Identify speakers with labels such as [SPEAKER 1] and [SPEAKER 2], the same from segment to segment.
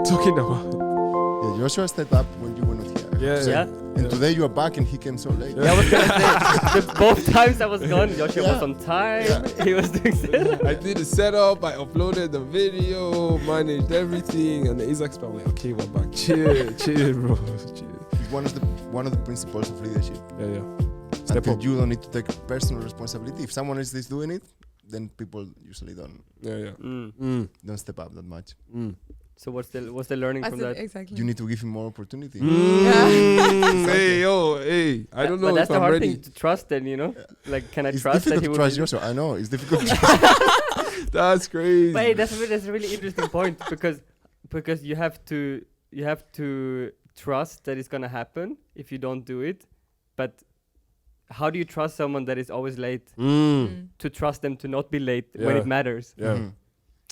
[SPEAKER 1] talking about?
[SPEAKER 2] Yeah, Joshua stepped up when you were not here.
[SPEAKER 1] Yeah.
[SPEAKER 2] So-
[SPEAKER 3] Yeah.
[SPEAKER 2] And today you are back and he came so late.
[SPEAKER 3] Yeah, I was gonna say, both times I was gone, Joshua was
[SPEAKER 2] Yeah.
[SPEAKER 3] on time, he was doing
[SPEAKER 1] I did the setup, I uploaded the video, managed everything, and Isaac's probably like, okay, we're back. Chill, chill, bro. Chill.
[SPEAKER 2] It's one of the principles of leadership.
[SPEAKER 1] Yeah. Step
[SPEAKER 2] Until
[SPEAKER 1] up.
[SPEAKER 2] you don't need to take personal responsibility. If someone else is doing it, then people usually don't step up that much.
[SPEAKER 3] So what's the learning from that?
[SPEAKER 4] Exactly.
[SPEAKER 2] You need to give him more opportunity.
[SPEAKER 1] Hey, yo, hey. I don't know
[SPEAKER 3] But
[SPEAKER 1] if
[SPEAKER 3] that's the
[SPEAKER 1] I'm
[SPEAKER 3] hard
[SPEAKER 1] ready.
[SPEAKER 3] thing to trust then, you know? Like, can I
[SPEAKER 2] It's
[SPEAKER 3] trust that
[SPEAKER 2] difficult
[SPEAKER 3] he
[SPEAKER 2] to
[SPEAKER 3] will
[SPEAKER 2] trust
[SPEAKER 3] do-
[SPEAKER 2] Joshua. I know, it's difficult to trust.
[SPEAKER 1] That's crazy.
[SPEAKER 3] But hey, that's a really interesting point because you have to trust that it's gonna happen if you don't do it. But how do you trust someone that is always late? To trust them to not be late when
[SPEAKER 1] Yeah.
[SPEAKER 3] it matters.
[SPEAKER 1] Yeah.
[SPEAKER 2] Mhm.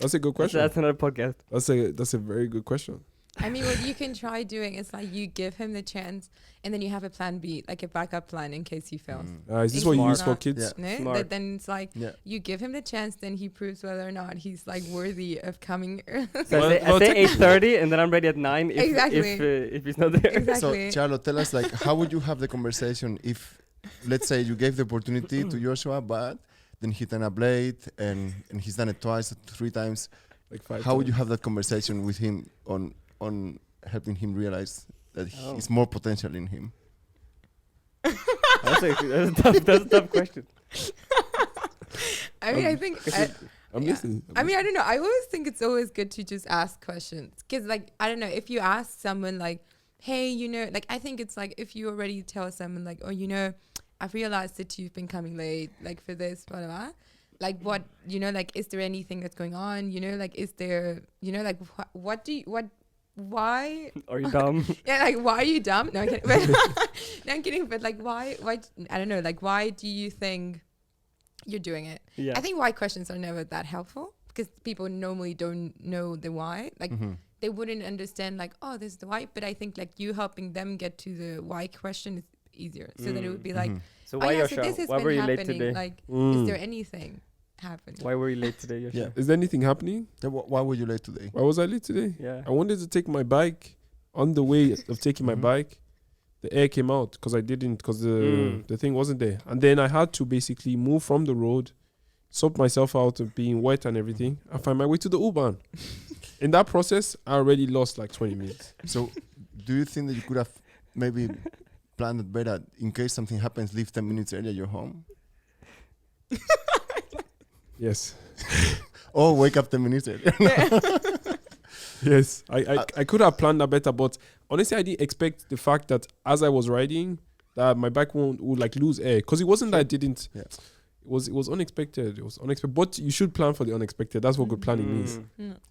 [SPEAKER 1] That's a good
[SPEAKER 3] So
[SPEAKER 1] question.
[SPEAKER 3] that's another podcast.
[SPEAKER 1] That's a very good question.
[SPEAKER 4] I mean, what you can try doing is like you give him the chance, and then you have a plan B, like a backup plan in case he fails.
[SPEAKER 1] Is this
[SPEAKER 4] It's
[SPEAKER 1] what you
[SPEAKER 4] smart.
[SPEAKER 1] use for kids?
[SPEAKER 2] Yeah.
[SPEAKER 4] No,
[SPEAKER 3] Smart.
[SPEAKER 4] then it's like
[SPEAKER 2] Yeah.
[SPEAKER 4] you give him the chance, then he proves whether or not he's like worthy of coming.
[SPEAKER 3] So
[SPEAKER 1] Well,
[SPEAKER 3] I say 8:30 and then I'm ready at 9
[SPEAKER 4] Exactly.
[SPEAKER 3] if he's not there.
[SPEAKER 4] Exactly.
[SPEAKER 2] So, Charlotte, tell us, like, how would you have the conversation if, let's say, you gave the opportunity to Joshua, but then he turned up late and he's done it twice, 3 times.
[SPEAKER 1] Like 5
[SPEAKER 2] How would you
[SPEAKER 1] times.
[SPEAKER 2] have that conversation with him on helping him realize that
[SPEAKER 3] Oh.
[SPEAKER 2] he's more potential in him?
[SPEAKER 3] That's a tough question.
[SPEAKER 4] I mean, I think.
[SPEAKER 1] I'm
[SPEAKER 4] Yeah.
[SPEAKER 1] listening.
[SPEAKER 4] I mean, I don't know. I always think it's always good to just ask questions. Because, like, I don't know, if you ask someone, like, hey, you know, like, I think it's like if you already tell someone, like, oh, you know, I've realized that you've been coming late, like, for this, blah, blah, blah. Like, what, you know, like, is there anything that's going on? You know, like, is there, you know, like, why?
[SPEAKER 3] Are you dumb?
[SPEAKER 4] Yeah, like, why are you dumb? No, I'm kidding. But no, I'm kidding. But, like, why, I don't know, like, why do you think you're doing it?
[SPEAKER 3] Yeah.
[SPEAKER 4] I think why questions are never that helpful because people normally don't know the why. Like they wouldn't understand like, oh, this is the why. But I think like you helping them get to the why question is easier. So that it would be like,
[SPEAKER 3] So
[SPEAKER 4] oh
[SPEAKER 3] why,
[SPEAKER 4] yeah, so
[SPEAKER 3] Joshua?
[SPEAKER 4] this has
[SPEAKER 3] Why were
[SPEAKER 4] been
[SPEAKER 3] you late
[SPEAKER 4] happening.
[SPEAKER 3] today?
[SPEAKER 4] Like, is there anything happening?
[SPEAKER 3] Why were you late today, Joshua?
[SPEAKER 2] Yeah.
[SPEAKER 1] Is there anything happening?
[SPEAKER 2] Then why were you late today?
[SPEAKER 1] Why was I late today?
[SPEAKER 3] Yeah.
[SPEAKER 1] I wanted to take my bike. On the way of taking my bike, the air came out because I didn't, because the thing wasn't there. And then I had to basically move from the road, sort myself out of being wet and everything, and find my way to the U-Bahn. In that process, I already lost like 20 minutes.
[SPEAKER 2] So, do you think that you could have maybe planned it better in case something happens? Leave 10 minutes earlier, you're home.
[SPEAKER 1] Yes.
[SPEAKER 2] Or wake up 10 minutes earlier.
[SPEAKER 1] Yes. I could have planned that better, but honestly, I didn't expect the fact that as I was riding, that my bike would like lose air. Because it wasn't that I didn't.
[SPEAKER 2] Yeah.
[SPEAKER 1] It was unexpected. It was unexpected. But you should plan for the unexpected. That's what good planning means.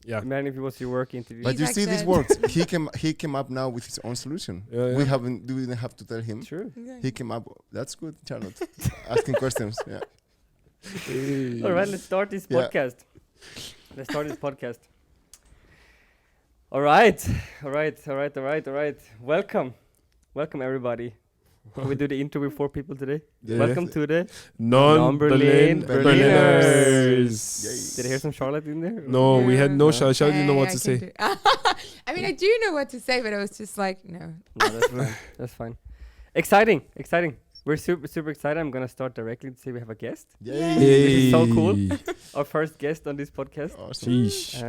[SPEAKER 1] Yeah.
[SPEAKER 3] Man, if it was your work interview.
[SPEAKER 2] But you
[SPEAKER 4] Isaac
[SPEAKER 2] see, this
[SPEAKER 4] said-
[SPEAKER 2] works. He came up now with his own solution.
[SPEAKER 1] Yeah, yeah.
[SPEAKER 2] We didn't have to tell him.
[SPEAKER 3] True.
[SPEAKER 2] He came up. That's good, Charlotte. Asking questions. Yeah.
[SPEAKER 1] Hey.
[SPEAKER 3] All right, let's start this
[SPEAKER 2] Yeah.
[SPEAKER 3] podcast. All right. Welcome everybody. Can we do the intro with 4 people today?
[SPEAKER 1] Yeah.
[SPEAKER 3] Welcome to the
[SPEAKER 1] Non-Berlin
[SPEAKER 3] Berliners. Did I hear some Charlotte in there?
[SPEAKER 1] No, we had no
[SPEAKER 3] No.
[SPEAKER 1] Charlotte. Charlotte didn't know what
[SPEAKER 4] I
[SPEAKER 1] to
[SPEAKER 4] can
[SPEAKER 1] say.
[SPEAKER 4] do- I mean, I do know what to say, but I was just like, no.
[SPEAKER 3] No, that's fine. That's fine. Exciting. We're super excited. I'm gonna start directly to say we have a guest.
[SPEAKER 2] Yay.
[SPEAKER 3] This is so cool. Our first guest on this podcast.
[SPEAKER 2] Awesome.
[SPEAKER 1] Sheesh.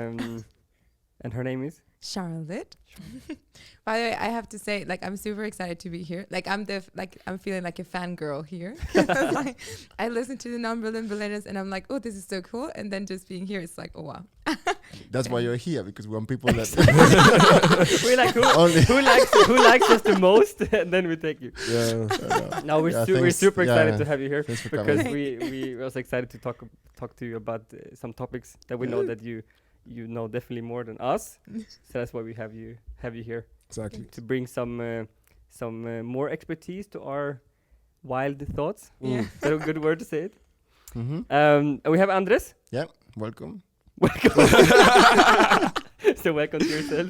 [SPEAKER 3] And her name is?
[SPEAKER 4] Charlotte. By the way, I have to say, like, I'm super excited to be here. Like, I'm feeling like a fangirl here. Like, I listen to the Non-Berlin Berliners and I'm like, oh, this is so cool. And then just being here, it's like, oh wow.
[SPEAKER 2] That's why you're here, because we want people that
[SPEAKER 3] We're like,
[SPEAKER 2] only.
[SPEAKER 3] who likes us the most? And then we take you.
[SPEAKER 1] Yeah.
[SPEAKER 3] No, we're
[SPEAKER 2] Yeah,
[SPEAKER 3] we're
[SPEAKER 2] thanks.
[SPEAKER 3] super excited
[SPEAKER 2] Yeah.
[SPEAKER 3] to have you here
[SPEAKER 2] Thanks for
[SPEAKER 3] because
[SPEAKER 2] coming.
[SPEAKER 3] we was excited to talk to you about some topics that we know that you know definitely more than us. So that's why we have you here
[SPEAKER 1] Exactly.
[SPEAKER 3] to bring some more expertise to our wild thoughts.
[SPEAKER 4] Yeah.
[SPEAKER 3] Is that a good word to say it?
[SPEAKER 2] Mm-hmm.
[SPEAKER 3] And we have Andres.
[SPEAKER 2] Yeah. Welcome.
[SPEAKER 3] Welcome. So welcome to yourself.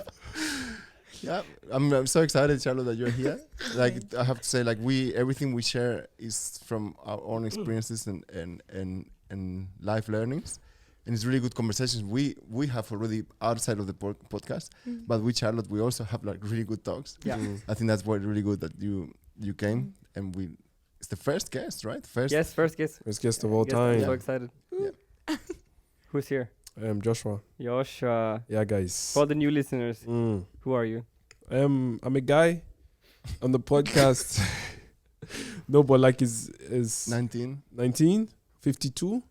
[SPEAKER 2] Yeah, I'm so excited, Charlotte, that you're here. Like, I have to say, like, everything we share is from our own experiences and life learnings. and it's really good conversations. We have already outside of the podcast, but with Charlotte we also have like really good talks.
[SPEAKER 3] Yeah.
[SPEAKER 2] I think that's why really good that you came and it's the first guest, right? First.
[SPEAKER 3] Yes, first guess.
[SPEAKER 1] First guest of all
[SPEAKER 3] Yes, I'm so
[SPEAKER 1] time.
[SPEAKER 3] excited.
[SPEAKER 2] Yeah.
[SPEAKER 3] Who's here?
[SPEAKER 1] I am Joshua.
[SPEAKER 3] Joshua.
[SPEAKER 1] Yeah, guys.
[SPEAKER 3] For the new listeners,
[SPEAKER 1] Mm.
[SPEAKER 3] who are you?
[SPEAKER 1] I'm a guy on the podcast. No, but like is
[SPEAKER 2] 19.
[SPEAKER 1] 19, 52,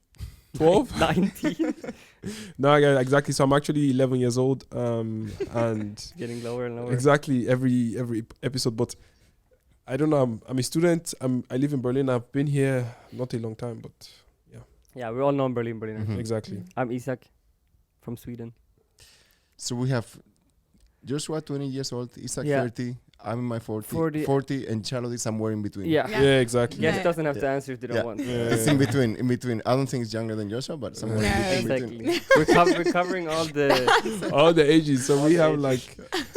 [SPEAKER 1] 12.
[SPEAKER 3] 19.
[SPEAKER 1] No, yeah, exactly. So I'm actually 11 years old. And
[SPEAKER 3] Getting lower and lower.
[SPEAKER 1] exactly every episode. But I don't know. I'm a student. I live in Berlin. I've been here not a long time, but
[SPEAKER 3] Yeah, we all know Berliner.
[SPEAKER 2] Mhm.
[SPEAKER 1] exactly.
[SPEAKER 3] I'm Isaac from Sweden.
[SPEAKER 2] So we have Joshua 20 years old, Isaac
[SPEAKER 3] Yeah.
[SPEAKER 2] 30, I'm in my 40,
[SPEAKER 3] 40.
[SPEAKER 2] 40 and Charlotte is somewhere in between.
[SPEAKER 3] Yeah.
[SPEAKER 4] Yeah.
[SPEAKER 1] Yeah, exactly.
[SPEAKER 3] Guest
[SPEAKER 4] Yeah.
[SPEAKER 3] doesn't have to
[SPEAKER 2] Yeah.
[SPEAKER 3] answer if they don't
[SPEAKER 2] Yeah.
[SPEAKER 3] want.
[SPEAKER 1] Yeah.
[SPEAKER 2] It's in between. I don't think it's younger than Joshua, but somewhere
[SPEAKER 4] No.
[SPEAKER 2] in
[SPEAKER 3] Exactly.
[SPEAKER 2] between.
[SPEAKER 3] We're covering all the.
[SPEAKER 1] All the ages. So
[SPEAKER 3] All
[SPEAKER 1] we
[SPEAKER 3] the
[SPEAKER 1] have
[SPEAKER 3] ages.
[SPEAKER 1] like,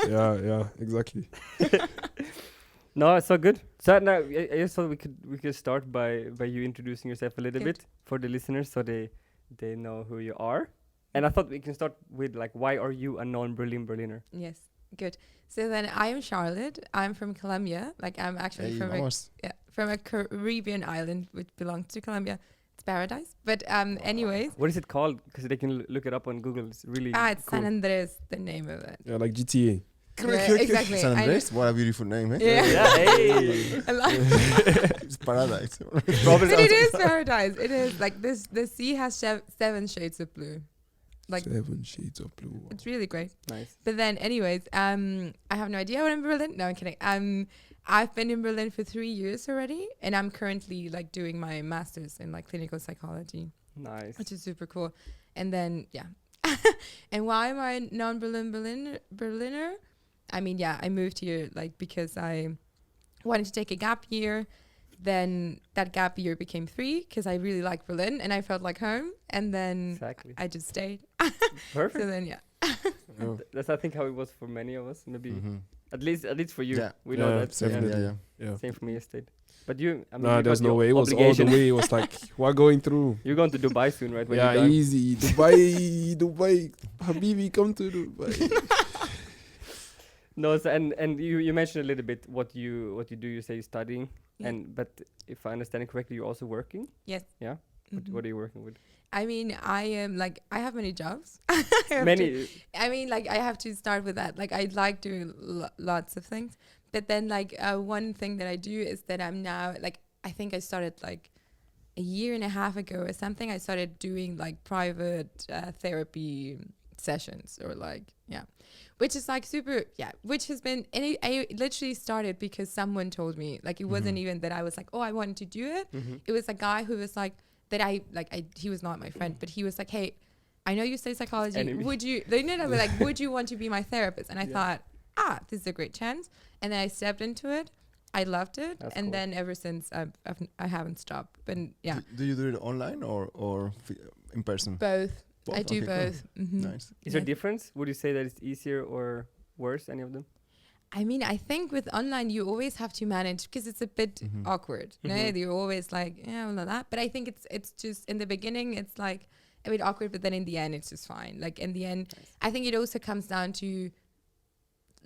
[SPEAKER 1] yeah, exactly.
[SPEAKER 3] No, it's so good. So now I just thought we could start by you introducing yourself a little
[SPEAKER 4] Good.
[SPEAKER 3] bit for the listeners, so they know who you are. And I thought we can start with like, why are you a non-Berliner?
[SPEAKER 4] Yes, good. So then I am Charlotte. I'm from Colombia. Like I'm actually
[SPEAKER 2] Hey,
[SPEAKER 4] from
[SPEAKER 2] vamos.
[SPEAKER 4] from a Caribbean island which belongs to Colombia. It's paradise. But anyways,
[SPEAKER 3] What is it called? Because they can look it up on Google. It's really
[SPEAKER 4] it's
[SPEAKER 3] cool.
[SPEAKER 4] San Andres, the name of it.
[SPEAKER 1] Yeah, like GTA.
[SPEAKER 4] Yeah, exactly.
[SPEAKER 2] San
[SPEAKER 4] I
[SPEAKER 2] Andres, what a beautiful name, eh?
[SPEAKER 4] Yeah.
[SPEAKER 3] Yeah, hey.
[SPEAKER 4] I love
[SPEAKER 2] It's paradise.
[SPEAKER 3] Robin's
[SPEAKER 4] but it
[SPEAKER 3] out-
[SPEAKER 4] is paradise. It is like this. The sea has 7 shades of blue. Like
[SPEAKER 1] 7 shades of blue.
[SPEAKER 4] it's really great.
[SPEAKER 3] Nice.
[SPEAKER 4] But then, anyways, I have no idea what I'm in Berlin. No, I'm kidding. I've been in Berlin for 3 years already, and I'm currently like doing my master's in like clinical psychology,
[SPEAKER 3] Nice.
[SPEAKER 4] which is super cool. And then, yeah. And why am I Berliner? I mean, yeah, I moved here like because I wanted to take a gap year. Then that gap year became 3 because I really liked Berlin and I felt like home. And then
[SPEAKER 3] Exactly.
[SPEAKER 4] I just stayed.
[SPEAKER 3] Perfect.
[SPEAKER 4] So then, yeah.
[SPEAKER 1] Oh.
[SPEAKER 3] That's I think how it was for many of us. Maybe
[SPEAKER 2] Mhm.
[SPEAKER 3] at least for you.
[SPEAKER 2] Yeah.
[SPEAKER 3] We know
[SPEAKER 1] Yeah,
[SPEAKER 3] that.
[SPEAKER 2] Yeah,
[SPEAKER 1] definitely.
[SPEAKER 2] yeah.
[SPEAKER 1] Yeah.
[SPEAKER 3] Same for me, estate. But you, I mean,
[SPEAKER 1] Nah,
[SPEAKER 3] you
[SPEAKER 1] there's
[SPEAKER 3] got
[SPEAKER 1] no
[SPEAKER 3] your
[SPEAKER 1] way. It was all the
[SPEAKER 3] obligation.
[SPEAKER 1] way. It was like, we're going through.
[SPEAKER 3] You're going to Dubai soon, right? When
[SPEAKER 1] Yeah,
[SPEAKER 3] you're done?
[SPEAKER 1] easy. Dubai. Habibi, come to Dubai.
[SPEAKER 3] No, so, and you mentioned a little bit what you do. You say you're studying,
[SPEAKER 4] Yeah.
[SPEAKER 3] but if I understand it correctly, you're also working.
[SPEAKER 4] Yes.
[SPEAKER 3] Yeah.
[SPEAKER 4] Mhm.
[SPEAKER 3] What are you working with?
[SPEAKER 4] I mean, I am like I have many jobs. I have to-
[SPEAKER 3] Many.
[SPEAKER 4] I mean, like I have to start with that. Like I like doing lots of things, but then like one thing that I do is that I'm now like I think I started like a year and a half ago or something. I started doing like private therapy sessions or like which is like super which has been and I literally started because someone told me like it wasn't even that I was like, oh, I wanted to do it.
[SPEAKER 3] Mhm.
[SPEAKER 4] It was a guy who was like that he was not my friend, but he was like, hey, I know you study psychology.
[SPEAKER 3] Enemy.
[SPEAKER 4] Would you they ended up like would you want to be my therapist? And I
[SPEAKER 3] Yeah.
[SPEAKER 4] thought, this is a great chance. And then I stepped into it. I loved it.
[SPEAKER 3] That's
[SPEAKER 4] and
[SPEAKER 3] cool.
[SPEAKER 4] then ever since I haven't stopped. But yeah,
[SPEAKER 2] Do you do it online or in person?
[SPEAKER 4] both. I
[SPEAKER 2] Both?
[SPEAKER 4] do
[SPEAKER 2] Okay, cool.
[SPEAKER 4] both. Mhm.
[SPEAKER 2] Nice.
[SPEAKER 3] Is there a difference? Would you say that it's easier or worse? Any of them?
[SPEAKER 4] I mean, I think with online you always have to manage because it's a bit
[SPEAKER 2] Mhm.
[SPEAKER 4] awkward. No,
[SPEAKER 3] Mhm.
[SPEAKER 4] you're always like, yeah, well, that. But I think it's just in the beginning it's like a bit awkward, but then in the end it's just fine. Like in the end, I think it also comes down to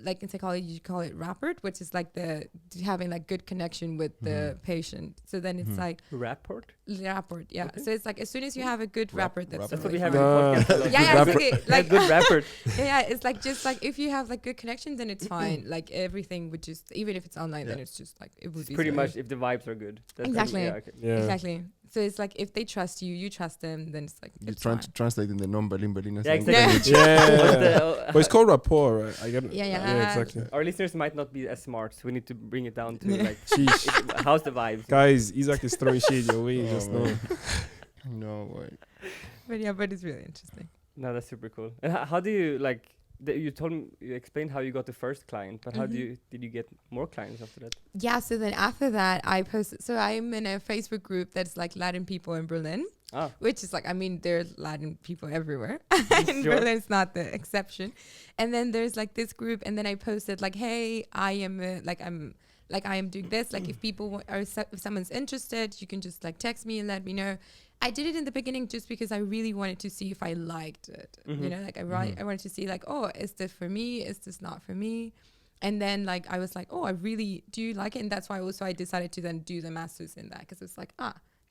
[SPEAKER 4] like in psychology you call it rapport, which is like the having like good connection with the patient. So then it's
[SPEAKER 2] Mhm.
[SPEAKER 4] like
[SPEAKER 3] Rapport?
[SPEAKER 4] rapport, yeah.
[SPEAKER 3] Okay.
[SPEAKER 4] So it's like as soon as you have a good rapport, that's
[SPEAKER 3] That's what we
[SPEAKER 4] really
[SPEAKER 3] have in
[SPEAKER 1] Nah.
[SPEAKER 3] the podcast. a lot.
[SPEAKER 4] Yeah,
[SPEAKER 3] Good
[SPEAKER 4] yeah,
[SPEAKER 3] rapport.
[SPEAKER 4] exactly.
[SPEAKER 3] Yeah,
[SPEAKER 4] Like
[SPEAKER 3] good rapport.
[SPEAKER 4] yeah, it's like just like if you have like good connections, then it's fine. Like everything would just even if it's online, then
[SPEAKER 2] Yeah.
[SPEAKER 4] it's just like it would
[SPEAKER 3] It's
[SPEAKER 4] be
[SPEAKER 3] pretty
[SPEAKER 4] smooth.
[SPEAKER 3] much if the vibes are good. That's
[SPEAKER 4] Exactly.
[SPEAKER 3] Yeah, okay.
[SPEAKER 1] Yeah.
[SPEAKER 4] Exactly. So it's like if they trust you, you trust them, then it's like
[SPEAKER 2] You're
[SPEAKER 4] it's
[SPEAKER 2] trying
[SPEAKER 4] fine.
[SPEAKER 2] to translate in the non-Berliners
[SPEAKER 3] Yeah,
[SPEAKER 2] language.
[SPEAKER 3] exactly.
[SPEAKER 1] Yeah.
[SPEAKER 3] What's the-
[SPEAKER 1] But it's called rapport, right? I get it.
[SPEAKER 4] Yeah.
[SPEAKER 1] exactly.
[SPEAKER 3] Our listeners might not be as smart, so we need to bring it down to like,
[SPEAKER 1] Sheesh.
[SPEAKER 3] how's the vibes?
[SPEAKER 1] Guys, Isaac is throwing shade your way.
[SPEAKER 2] Oh,
[SPEAKER 1] Just
[SPEAKER 2] man.
[SPEAKER 1] know.
[SPEAKER 2] No way.
[SPEAKER 4] But it's really interesting.
[SPEAKER 3] No, that's super cool. And how do you like? You told me, you explained how you got the first client, but how
[SPEAKER 4] Mhm.
[SPEAKER 3] did you get more clients after that?
[SPEAKER 4] Yeah, so then after that I posted so I'm in a Facebook group that's like Latin people in Berlin,
[SPEAKER 3] Ah,
[SPEAKER 4] which is like I mean there's Latin people everywhere. In
[SPEAKER 3] Sure.
[SPEAKER 4] Berlin's not the exception. And then there's like this group and then I posted like, hey, I am I am doing this. Like if people if someone's interested, you can just like text me and let me know. I did it in the beginning just because I really wanted to see if I liked it. You know, like I wanted to see like, oh, is this for me? Is this not for me? And then like I was like, oh, I really do like it, and that's why also I decided to then do the masters in that, because it's like,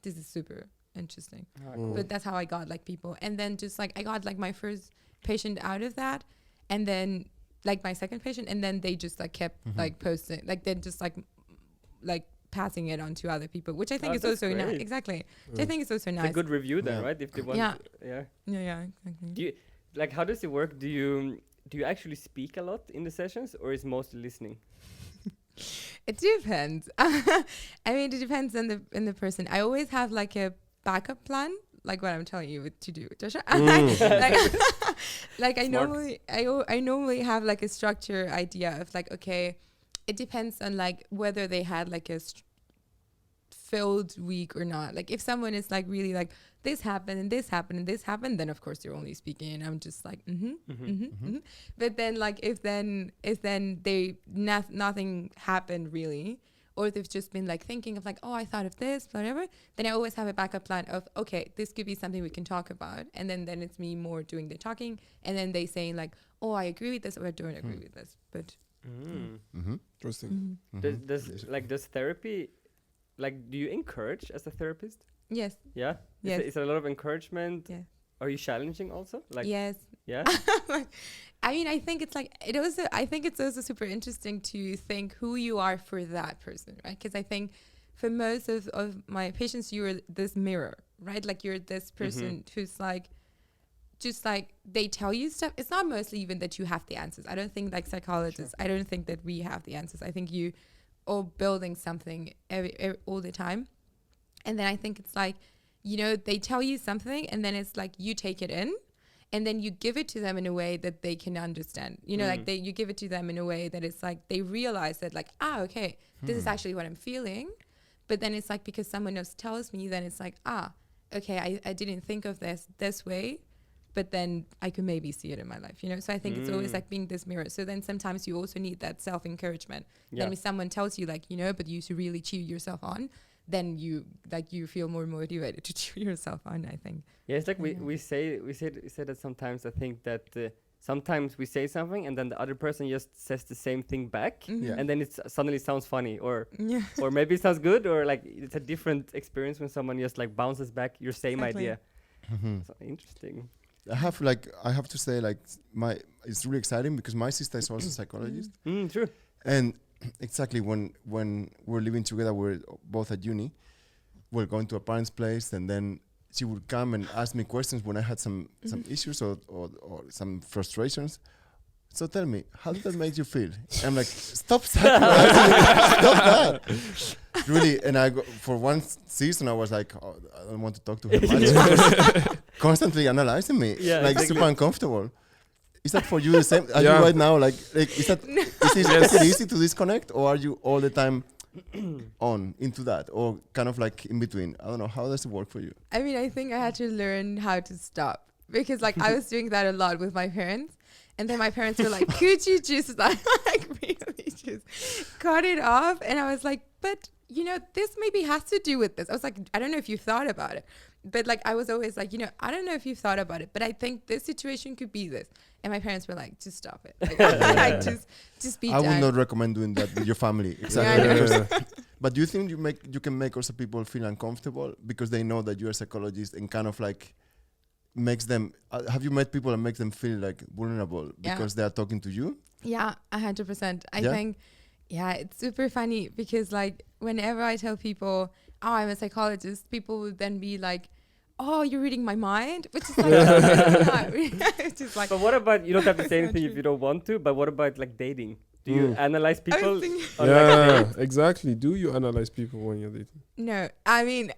[SPEAKER 4] this is super interesting. But that's how I got like people, and then just like I got like my first patient out of that, and then like my second patient, and then they just like kept like posting, like then just like passing it on to other people, which I think is also nice. Exactly. Which I think is also nice.
[SPEAKER 3] It's a good review then, right? If they want,
[SPEAKER 4] Yeah, exactly.
[SPEAKER 3] Do you, like, how does it work? Do you actually speak a lot in the sessions, or is mostly listening?
[SPEAKER 4] It depends. I mean, it depends on the person. I always have like a backup plan, like what I'm telling you to do, Joshua. Like I normally have like a structure idea of like, okay, it depends on like whether they had like a filled week or not. Like if someone is like really like this happened and this happened and this happened, then of course you're only speaking and I'm just like But then like if nothing happened really, or they've just been like thinking of like, oh, I thought of this, whatever, then I always have a backup plan of, okay, this could be something we can talk about, and then it's me more doing the talking, and then they saying like, oh, I agree with this or I don't agree with this. But
[SPEAKER 1] Interesting.
[SPEAKER 3] Does therapy, like, do you encourage as a therapist?
[SPEAKER 4] Yes.
[SPEAKER 3] Yeah.
[SPEAKER 4] Yes.
[SPEAKER 3] Is there a lot of encouragement?
[SPEAKER 4] Yeah.
[SPEAKER 3] Are you challenging also? Like,
[SPEAKER 4] yes.
[SPEAKER 3] Yeah.
[SPEAKER 4] I mean, I think it's like I think it's also super interesting to think who you are for that person, right? Because I think for most of my patients, you're this mirror, right? Like you're this person who's like, just like they tell you stuff. It's not mostly even that you have the answers. I don't think like psychologists, I don't think that we have the answers. I think you are building something all the time. And then I think it's like, you know, they tell you something and then it's like you take it in and then you give it to them in a way that they can understand. You know, like you give it to them in a way that it's like they realize that like, okay, this is actually what I'm feeling. But then it's like because someone else tells me, then it's like, okay, I didn't think of this way, but then I could maybe see it in my life, you know? So I think it's always like being this mirror. So then sometimes you also need that self-encouragement.
[SPEAKER 3] Yeah.
[SPEAKER 4] Then if someone tells you like, you know, but you should really cheer yourself on, then you feel more motivated to cheer yourself on, I think.
[SPEAKER 3] Yeah, it's like we say that sometimes. I think that sometimes we say something and then the other person just says the same thing back, and then it suddenly sounds funny, or maybe it sounds good, or like it's a different experience when someone just like bounces back your same idea. So interesting.
[SPEAKER 2] I have to say like it's really exciting because my sister is also a psychologist.
[SPEAKER 3] True.
[SPEAKER 2] And exactly when we're living together, we're both at uni, we're going to a parent's place, and then she would come and ask me questions when I had some issues or some frustrations. So tell me, how did that make you feel? And I'm like, stop that. Really, and for one season I was like, oh, I don't want to talk to her much. Constantly analyzing me, super uncomfortable. Is that for you the same? Are you right now like is it easy to disconnect, or are you all the time on into that, or kind of like in between? I don't know. How does it work for you?
[SPEAKER 4] I mean, I think I had to learn how to stop, because like I was doing that a lot with my parents, and then my parents were like, "Could you just like really just cut it off?" And I was like, "But you know, this maybe has to do with this." I was like, "I don't know if you thought about it." But like I was always like, you know, I don't know if you've thought about it, but I think this situation could be this. And my parents were like, just stop it. Like, just be done.
[SPEAKER 2] I would not recommend doing that with your family. Exactly. But do you think you can make also people feel uncomfortable because they know that you're a psychologist, and kind of like makes them have you met people and makes them feel like vulnerable because they are talking to you?
[SPEAKER 4] Yeah, 100%. I think it's super funny because like whenever I tell people, oh, I'm a psychologist, people would then be like, oh, you're reading my mind, which is like, it's just like.
[SPEAKER 3] But what about, you don't have to say anything if you don't want to, but what about like dating? Do you analyze people?
[SPEAKER 1] Exactly. Do you analyze people when you're dating?
[SPEAKER 4] No, I mean,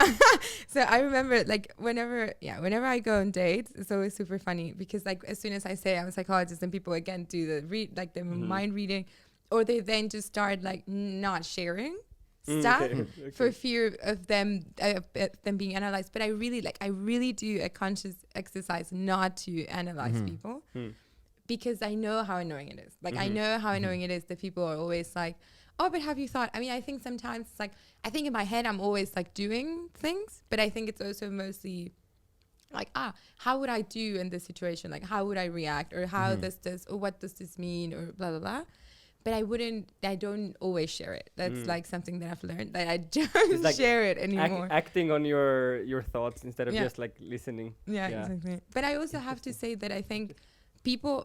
[SPEAKER 4] so I remember like whenever I go on dates, it's always super funny because like as soon as I say I'm a psychologist, then people again do the mind reading, or they then just start like not sharing stuff for fear of them being analyzed. But I really do a conscious exercise not to analyze people, because I know how annoying it is. Like I
[SPEAKER 3] Mhm.
[SPEAKER 4] know how annoying it is that people are always like, oh, but have you thought? I mean, I think sometimes it's like, I think in my head I'm always like doing things, but I think it's also mostly like, how would I do in this situation? Like, how would I react, or how does this, or what does this mean, or blah blah blah. But I don't always share it. That's like something that I've learned, that I don't
[SPEAKER 3] like
[SPEAKER 4] share it anymore.
[SPEAKER 3] Acting on your thoughts instead of
[SPEAKER 4] Yeah.
[SPEAKER 3] just like listening.
[SPEAKER 4] Yeah,
[SPEAKER 3] Yeah.
[SPEAKER 4] exactly. But I also have to say that I think people,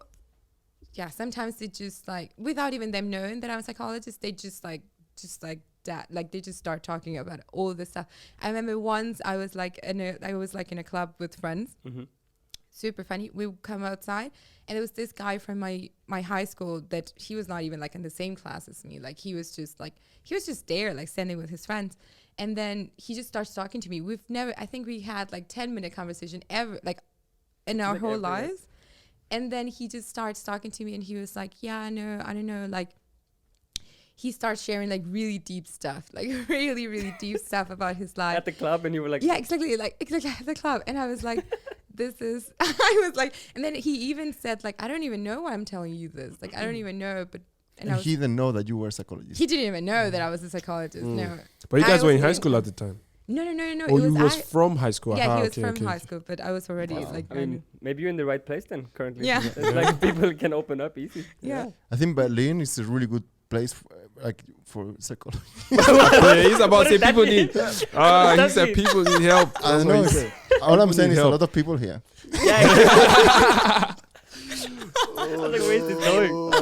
[SPEAKER 4] sometimes they just like, without even them knowing that I'm a psychologist, they just like that, like they just start talking about all this stuff. I remember once I was like in a club with friends,
[SPEAKER 3] Mm-hmm.
[SPEAKER 4] super funny. We would come outside, and there was this guy from my high school that he was not even like in the same class as me. Like he was just there, like standing with his friends. And then he just starts talking to me. I think we had like 10-minute conversation ever, like in our
[SPEAKER 3] Like
[SPEAKER 4] whole
[SPEAKER 3] ever, yeah.
[SPEAKER 4] lives. And then he just starts talking to me, and he was like, yeah, no, I don't know, like, he starts sharing like really deep stuff, like really, really deep stuff about his life.
[SPEAKER 3] At the club, and you were like,
[SPEAKER 4] Yeah, exactly at the club. And I was like, I was like, and then he even said like, I don't even know why I'm telling you this. Like, I don't even know, but,
[SPEAKER 2] And he didn't know that you were a psychologist.
[SPEAKER 4] he didn't even know that I was a psychologist. No.
[SPEAKER 1] But you
[SPEAKER 4] I
[SPEAKER 1] guys were in
[SPEAKER 4] was
[SPEAKER 1] high
[SPEAKER 4] really-
[SPEAKER 1] school at the time.
[SPEAKER 4] No.
[SPEAKER 1] Oh, you was from high school.
[SPEAKER 4] Yeah,
[SPEAKER 1] Aha,
[SPEAKER 4] he was
[SPEAKER 1] okay,
[SPEAKER 4] from
[SPEAKER 1] okay,
[SPEAKER 4] high
[SPEAKER 1] okay.
[SPEAKER 4] school, but I was already like,
[SPEAKER 3] I mean, maybe you're in the right place then currently.
[SPEAKER 4] Yeah.
[SPEAKER 3] It's like people can open up easy.
[SPEAKER 4] yeah.
[SPEAKER 2] I think Berlin is a really good place for psychology.
[SPEAKER 1] Yeah, he's about
[SPEAKER 3] What
[SPEAKER 1] to say
[SPEAKER 3] does that
[SPEAKER 1] people
[SPEAKER 3] mean?
[SPEAKER 1] need.
[SPEAKER 3] does
[SPEAKER 1] He
[SPEAKER 3] that
[SPEAKER 1] said
[SPEAKER 3] mean?
[SPEAKER 1] people need help.
[SPEAKER 2] I
[SPEAKER 1] That's
[SPEAKER 2] don't
[SPEAKER 1] what
[SPEAKER 2] know.
[SPEAKER 1] he said.
[SPEAKER 2] All I'm
[SPEAKER 1] People
[SPEAKER 2] saying
[SPEAKER 1] need
[SPEAKER 2] is a
[SPEAKER 1] help.
[SPEAKER 2] lot of people here.
[SPEAKER 3] Yeah. I was like, where is this going?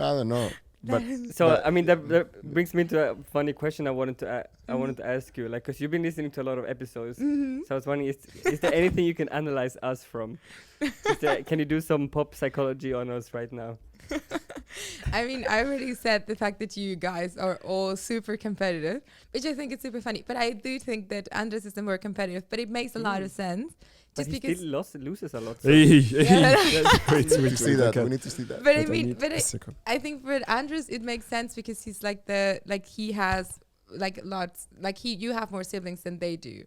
[SPEAKER 2] I don't know. But
[SPEAKER 3] So I mean that brings me to a funny question I wanted to ask you, like, because you've been listening to a lot of episodes.
[SPEAKER 4] Mm-hmm.
[SPEAKER 3] So I was wondering, is there anything you can analyze us from? Can you do some pop psychology on us right now?
[SPEAKER 4] I mean, I already said the fact that you guys are all super competitive, which I think is super funny. But I do think that Andres is the more competitive, but it makes a lot of sense.
[SPEAKER 3] But
[SPEAKER 4] Just
[SPEAKER 3] he
[SPEAKER 4] because,
[SPEAKER 3] still loses a lot. So.
[SPEAKER 1] Hey,
[SPEAKER 4] Yeah.
[SPEAKER 1] wait,
[SPEAKER 2] we need to see that. We need to see that.
[SPEAKER 4] but I
[SPEAKER 1] Wait,
[SPEAKER 4] mean,
[SPEAKER 1] need
[SPEAKER 4] but
[SPEAKER 1] a second.
[SPEAKER 4] I think for Andres it makes sense because he's like he has like lots, like you have more siblings than they do.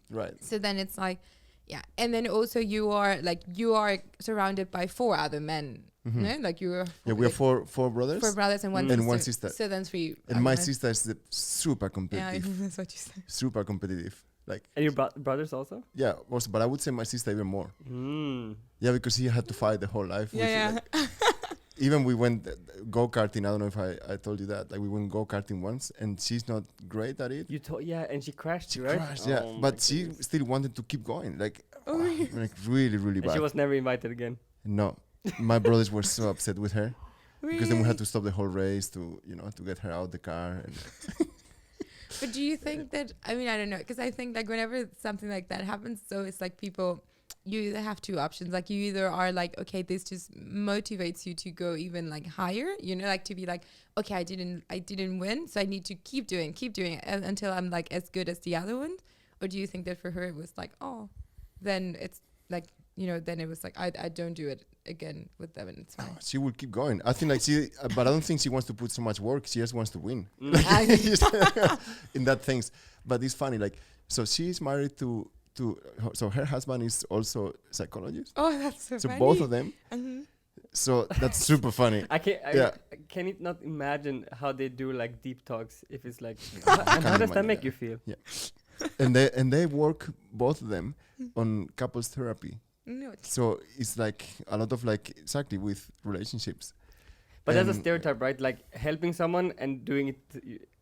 [SPEAKER 2] Right.
[SPEAKER 4] So then it's like, yeah, and then also you are surrounded by 4 other men. No? Like you are.
[SPEAKER 2] Yeah, we have four brothers.
[SPEAKER 4] 4 brothers and one
[SPEAKER 3] Mm.
[SPEAKER 4] sister.
[SPEAKER 2] And one sister.
[SPEAKER 4] So then 3.
[SPEAKER 2] And my sister is super
[SPEAKER 4] Yeah,
[SPEAKER 2] competitive.
[SPEAKER 4] that's what you said.
[SPEAKER 2] Super competitive. Like,
[SPEAKER 3] And your brothers also?
[SPEAKER 2] yeah, also, but I would say my sister even more.
[SPEAKER 3] Mm.
[SPEAKER 2] Yeah, because he had to fight the whole life.
[SPEAKER 4] Yeah,
[SPEAKER 2] with,
[SPEAKER 4] yeah.
[SPEAKER 2] like, even we went go-karting. I don't know if I told you that. Like, we went go-karting once, and she's not great at it.
[SPEAKER 3] You told, yeah, and she crashed,
[SPEAKER 2] She
[SPEAKER 3] right?
[SPEAKER 2] crashed, yeah.
[SPEAKER 3] Oh my
[SPEAKER 2] But she
[SPEAKER 3] goodness.
[SPEAKER 2] still wanted to keep going. Like,
[SPEAKER 4] Oh, really?
[SPEAKER 2] like really, really
[SPEAKER 3] And
[SPEAKER 2] bad.
[SPEAKER 3] she was never invited again.
[SPEAKER 2] No, my brothers were so upset with her because then we had to stop the whole race to get her out the car. And
[SPEAKER 4] But do you think that, I mean, I don't know, because I think like whenever something like that happens, so it's like people, you either have 2 options. Like you either are like, okay, this just motivates you to go even like higher, like to be like, okay, I didn't win, so I need to keep doing it until I'm like as good as the other ones. Or do you think that for her it was like, oh, then it's like, then it was like, I don't do it again with them and it's fine.
[SPEAKER 2] she will keep going. I think like but I don't think she wants to put so much work. She just wants to win. In that things. But it's funny, like, so she's married to so her husband is also psychologist.
[SPEAKER 4] Oh, that's so
[SPEAKER 2] So
[SPEAKER 4] funny.
[SPEAKER 2] both of them.
[SPEAKER 4] Mhm.
[SPEAKER 2] So that's super funny.
[SPEAKER 3] I
[SPEAKER 2] Yeah.
[SPEAKER 3] can it not imagine how they do like deep talks if it's like,
[SPEAKER 2] I
[SPEAKER 3] and
[SPEAKER 2] can't
[SPEAKER 3] how does that
[SPEAKER 2] imagine
[SPEAKER 3] make
[SPEAKER 2] that.
[SPEAKER 3] you feel?
[SPEAKER 2] And they work, both of them, on couples therapy.
[SPEAKER 4] No, it's
[SPEAKER 2] So it's like a lot of like exactly with relationships.
[SPEAKER 3] But that's a
[SPEAKER 2] And-
[SPEAKER 3] stereotype, right? Like helping someone and doing it,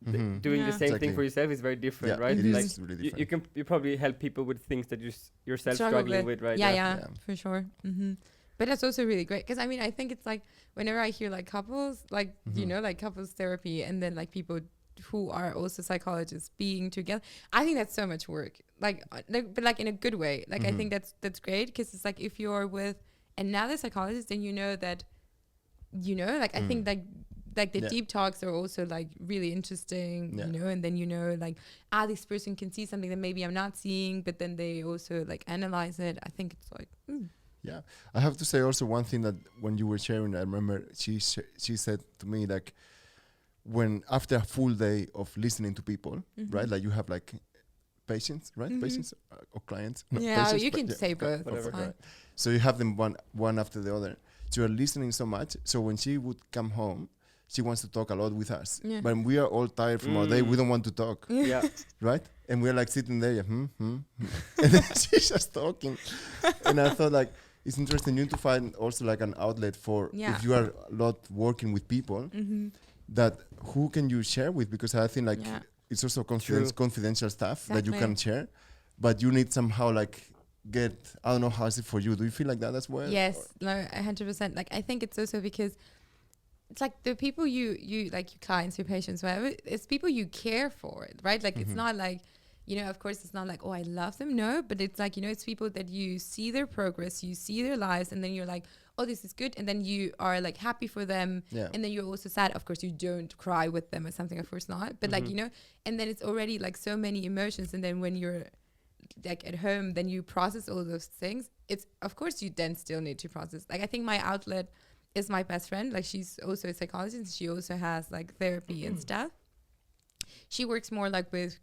[SPEAKER 2] Mhm.
[SPEAKER 3] doing the
[SPEAKER 4] Yeah.
[SPEAKER 3] same
[SPEAKER 2] Exactly.
[SPEAKER 3] thing for yourself is very different,
[SPEAKER 2] Yeah,
[SPEAKER 3] right?
[SPEAKER 2] it
[SPEAKER 3] Like
[SPEAKER 2] is really different.
[SPEAKER 3] you probably help people with things that yourself
[SPEAKER 4] Struggle
[SPEAKER 3] struggling with, right?
[SPEAKER 4] Yeah,
[SPEAKER 3] now.
[SPEAKER 4] yeah, for sure. But that's also really great because I mean I think it's like whenever I hear like couples like like couples therapy and then like people who are also psychologists being together, I think that's so much work. But like in a good way. Like I think that's great because it's like if you're with another psychologist then that like I think like the
[SPEAKER 2] Yeah.
[SPEAKER 4] deep talks are also like really interesting,
[SPEAKER 2] Yeah.
[SPEAKER 4] and then like this person can see something that maybe I'm not seeing, but then they also like analyze it. I think it's like
[SPEAKER 2] Yeah, I have to say also one thing that when you were sharing, I remember she said to me like, when after a full day of listening to people, right? Like you have like patients, right?
[SPEAKER 4] Mhm.
[SPEAKER 2] Patients or clients. No,
[SPEAKER 4] Yeah,
[SPEAKER 2] patients,
[SPEAKER 4] you
[SPEAKER 2] but
[SPEAKER 4] can say both.
[SPEAKER 3] whatever.
[SPEAKER 4] It's fine.
[SPEAKER 2] Right. So you have them one after the other. So you're listening so much. So when she would come home, she wants to talk a lot with us.
[SPEAKER 4] Yeah.
[SPEAKER 2] But we are all tired from our day. We
[SPEAKER 3] Mm.
[SPEAKER 2] don't want to talk,
[SPEAKER 3] Yeah.
[SPEAKER 2] right? And we're like sitting there, and then she's just talking. And I thought like it's interesting. You need to find also like an outlet for
[SPEAKER 4] Yeah.
[SPEAKER 2] if you are a lot working with people
[SPEAKER 4] Mm-hmm.
[SPEAKER 2] that who can you share with, because I think like
[SPEAKER 4] Yeah.
[SPEAKER 2] it's also
[SPEAKER 3] True.
[SPEAKER 2] confidential stuff that you
[SPEAKER 4] Exactly.
[SPEAKER 2] can share, but you need somehow like get, I don't know, how is it for you? Do you feel like that as well?
[SPEAKER 4] Yes, no, 100%. Like I think it's also because it's like the people you like, your clients, your patients, whatever. It's people you care for, right? Like it's
[SPEAKER 2] Mhm.
[SPEAKER 4] not like, you know, of course, it's not like, oh, I love them. No, but it's like, you know, it's people that you see their progress, you see their lives, and then you're like, oh, this is good, and then you are like happy for them,
[SPEAKER 2] Yeah.
[SPEAKER 4] and then you're also sad. Of course, you don't cry with them or something, of course not. But like,
[SPEAKER 3] Mhm.
[SPEAKER 4] you know, and then it's already like so many emotions, and then when you're like at home, then you process all those things. It's, of course, you then still need to process. Like I think my outlet is my best friend. Like she's also a psychologist. She also has like therapy and stuff. She works more like with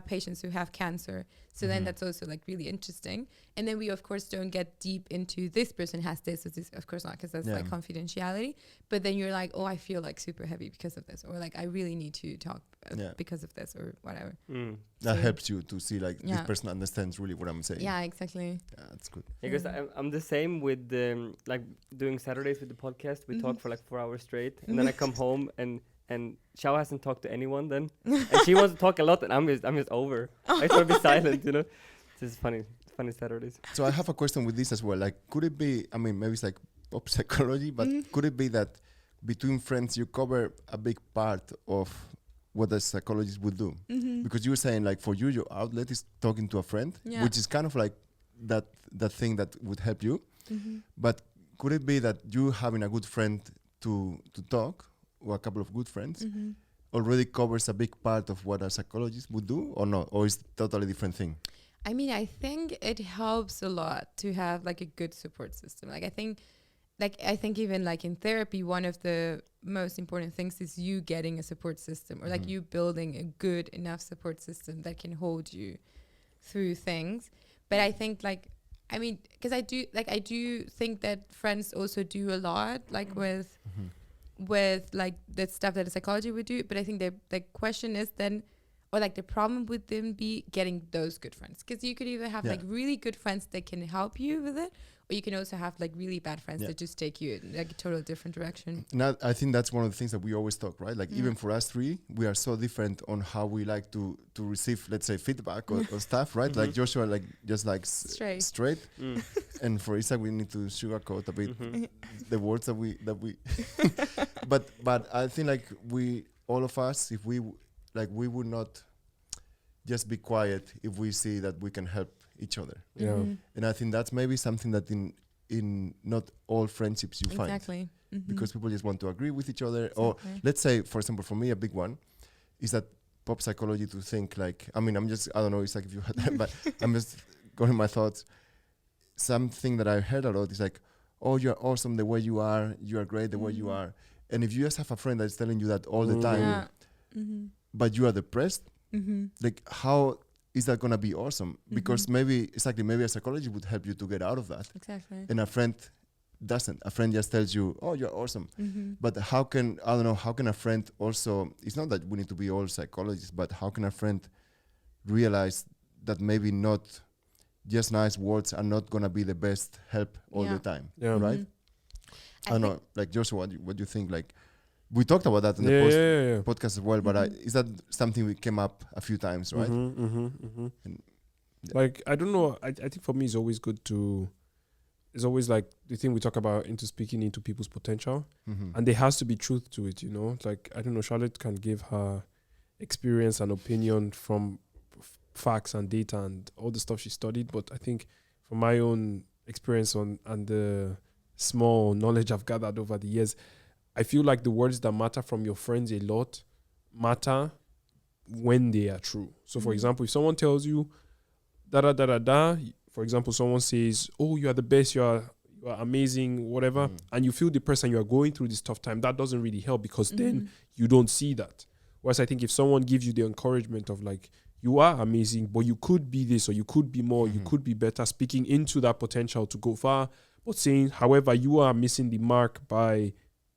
[SPEAKER 4] patients who have cancer. So then
[SPEAKER 2] Mhm.
[SPEAKER 4] that's also like really interesting. And then we of course don't get deep into this person has this or this, of course not, because that's
[SPEAKER 2] Yeah.
[SPEAKER 4] like confidentiality. But then you're like, oh, I feel like super heavy because of this, or like I really need to talk
[SPEAKER 2] Yeah.
[SPEAKER 4] because of this or whatever.
[SPEAKER 3] Mm.
[SPEAKER 2] That
[SPEAKER 4] So-
[SPEAKER 2] helps you to see like this
[SPEAKER 4] Yeah.
[SPEAKER 2] person understands really what I'm saying.
[SPEAKER 4] Yeah, exactly.
[SPEAKER 2] Yeah, that's good.
[SPEAKER 3] Because
[SPEAKER 4] Yeah.
[SPEAKER 3] I'm the same with like doing Saturdays with the podcast. We talk
[SPEAKER 4] Mhm.
[SPEAKER 3] for like 4 hours straight, and then I come home and Xiao hasn't talked to anyone then, and she wants to talk a lot, and I'm just over. I just want to be silent, you know. This is funny Saturdays.
[SPEAKER 2] So I have a question with this as well. Like, could it be, I mean, maybe it's like pop psychology, but could it be that between friends you cover a big part of what a psychologist would do?
[SPEAKER 4] Mm-hmm.
[SPEAKER 2] Because you were saying like for you, your outlet is talking to a friend,
[SPEAKER 4] Yeah.
[SPEAKER 2] which is kind of like that thing that would help you.
[SPEAKER 4] Mm-hmm.
[SPEAKER 2] But could it be that you having a good friend to talk, or a couple of good friends,
[SPEAKER 4] Mm-hmm.
[SPEAKER 2] already covers a big part of what a psychologist would do, or not? Or is it totally different thing?
[SPEAKER 4] I mean, I think it helps a lot to have like a good support system. Like I think even like in therapy, one of the most important things is you getting a support system, or like
[SPEAKER 2] Mhm.
[SPEAKER 4] you building a good enough support system that can hold you through things. But I think like, I mean, because I do think that friends also do a lot, like with like the stuff that a psychology would do. But I think the question is then, or like the problem would then be getting those good friends, because you could either have
[SPEAKER 2] Yeah.
[SPEAKER 4] like really good friends that can help you with it, or you can also have like really bad friends
[SPEAKER 2] Yeah.
[SPEAKER 4] that just take you in like a total different direction.
[SPEAKER 2] Now, I think that's one of the things that we always talk, right? Like
[SPEAKER 4] Yeah.
[SPEAKER 2] even for us three, we are so different on how we like to receive, let's say, feedback or stuff, right? Like Joshua, like just like straight,
[SPEAKER 3] Mm.
[SPEAKER 2] and for Isaac, we need to sugarcoat a bit
[SPEAKER 3] Mhm.
[SPEAKER 2] the words that we but I think like we, all of us, if we we would not just be quiet if we see that we can help each other.
[SPEAKER 1] Yeah.
[SPEAKER 4] Mhm.
[SPEAKER 2] And I think that's maybe something that in not all friendships you find,
[SPEAKER 4] Exactly. Mhm.
[SPEAKER 2] because people just want to agree with each other. Or
[SPEAKER 4] Exactly.
[SPEAKER 2] let's say, for example, for me, a big one is that pop psychology to think like, I mean, I don't know, it's like if you had, but I'm just going my thoughts. Something that I heard a lot is like, oh, you're awesome the way you are great the way you
[SPEAKER 4] Mhm.
[SPEAKER 2] are. And if you just have a friend that's telling you that all the time,
[SPEAKER 4] Yeah. Mm-hmm.
[SPEAKER 2] but you are depressed,
[SPEAKER 4] Mm-hmm.
[SPEAKER 2] like how is that gonna be awesome? Because maybe a psychology would help you to get out of that,
[SPEAKER 4] Exactly.
[SPEAKER 2] and a friend doesn't. A friend just tells you, oh, you're awesome.
[SPEAKER 4] Mm-hmm.
[SPEAKER 2] But how can a friend also, it's not that we need to be all psychologists, but how can a friend realize that maybe not just nice words are not gonna be the best help all
[SPEAKER 4] Yeah.
[SPEAKER 2] the time,
[SPEAKER 1] Yeah.
[SPEAKER 2] right?
[SPEAKER 4] Mm-hmm.
[SPEAKER 2] I don't know, like Joshua, what do you think? Like, we talked about that in the
[SPEAKER 1] Yeah.
[SPEAKER 2] podcast as well, but is that something we came up a few times, right?
[SPEAKER 1] And
[SPEAKER 2] And- yeah.
[SPEAKER 1] like I don't know. I think for me it's always good to. It's always like the thing we talk about into speaking into people's potential,
[SPEAKER 2] Mhm.
[SPEAKER 1] and there has to be truth to it. You know, like I don't know. Charlotte can give her experience and opinion from facts and data and all the stuff she studied, but I think from my own experience and the small knowledge I've gathered over the years, I feel like the words that matter from your friends a lot matter when they are true. So, for
[SPEAKER 4] Mhm.
[SPEAKER 1] example, if someone tells you da da da da da, for example, someone says, "Oh, you are the best, you are amazing, whatever," and you feel depressed and you are going through this tough time, that doesn't really help because then you don't see that. Whereas I think if someone gives you the encouragement of like, you are amazing, but you could be this or you could be more, you
[SPEAKER 2] Mhm.
[SPEAKER 1] could be better, speaking into that potential to go far, but saying, however, you are missing the mark by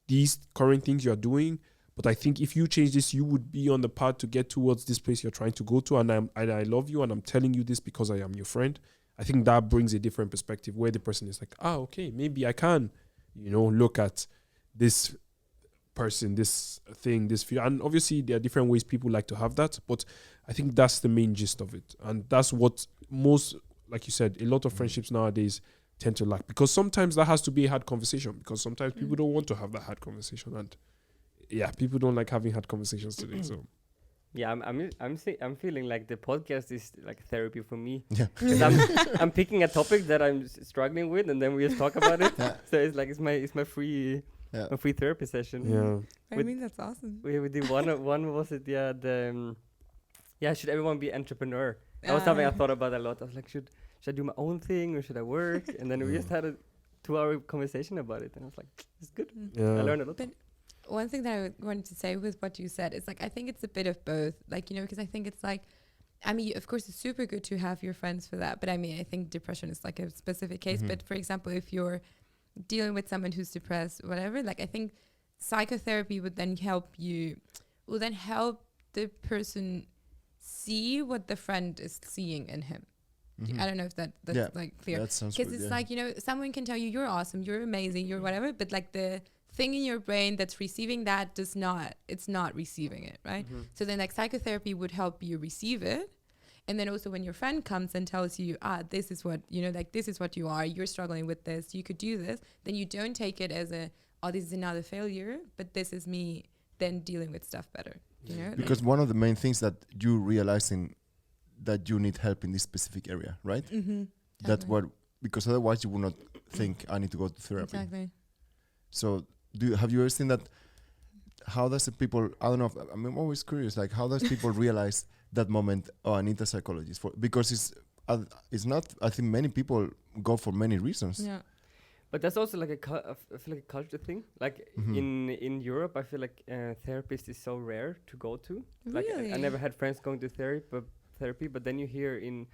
[SPEAKER 1] these current things you're doing. But I think if you change this, you would be on the path to get towards this place you're trying to go to. And I love you and I'm telling you this because I am your friend. I think that brings a different perspective where the person is like, okay, maybe I can, look at this person, this thing, this fear. And obviously there are different ways people like to have that, but I think that's the main gist of it. And that's what most, like you said, a lot of friendships nowadays tend to lack, because sometimes that has to be a hard conversation, because sometimes people don't want to have that hard conversation. And yeah, people don't like having hard conversations today. So
[SPEAKER 3] Yeah, I'm feeling like the podcast is like therapy for me.
[SPEAKER 2] Yeah.
[SPEAKER 3] 'Cause I'm picking a topic that I'm struggling with, and then we just talk about it.
[SPEAKER 2] Yeah.
[SPEAKER 3] So it's like it's my free
[SPEAKER 2] Yeah.
[SPEAKER 3] my free therapy session.
[SPEAKER 1] yeah.
[SPEAKER 4] I
[SPEAKER 3] With-
[SPEAKER 4] mean, that's awesome.
[SPEAKER 3] We did one was it should everyone be entrepreneur? That was something I thought about a lot. I was like, should I do my own thing or should I work? And then we just had a 2-hour conversation about it, and I was like, it's good.
[SPEAKER 1] Yeah.
[SPEAKER 3] I learned a lot.
[SPEAKER 4] But one thing that I wanted to say with what you said is like, I think it's a bit of both, like, because I think it's like, I mean, of course it's super good to have your friends for that, but I mean, I think depression is like a specific case.
[SPEAKER 2] Mhm.
[SPEAKER 4] But for example, if you're dealing with someone who's depressed, whatever, like, I think psychotherapy would then help the person see what the friend is seeing in him.
[SPEAKER 2] Mhm.
[SPEAKER 4] I don't know if that's
[SPEAKER 2] Yeah,
[SPEAKER 4] like clear.
[SPEAKER 2] That sounds
[SPEAKER 4] Because
[SPEAKER 2] good.
[SPEAKER 4] it's
[SPEAKER 2] Yeah.
[SPEAKER 4] like, someone can tell you you're awesome, you're amazing, you're whatever, but like the thing in your brain that's receiving that it's not receiving it, right?
[SPEAKER 3] Mhm.
[SPEAKER 4] So then like psychotherapy would help you receive it. And then also when your friend comes and tells you, this is what, like this is what you are, you're struggling with this, you could do this, then you don't take it as this is another failure, but this is me then dealing with stuff better,
[SPEAKER 2] Because one of the main things that you realizing that you need help in this specific area, right?
[SPEAKER 4] Mm-hmm.
[SPEAKER 2] That's what, because otherwise you would not think I need to go to therapy.
[SPEAKER 4] Exactly.
[SPEAKER 2] So have you ever seen that? How does the people, I don't know, I'm always curious, like how does people realize that moment, I need a psychologist for, because it's not, I think many people go for many reasons.
[SPEAKER 4] Yeah.
[SPEAKER 3] But that's also like I feel like a culture thing. Like
[SPEAKER 2] Mhm.
[SPEAKER 3] in Europe, I feel like therapist is so rare to go to. Like
[SPEAKER 4] Really?
[SPEAKER 3] I never had friends going to therapy, but then you hear in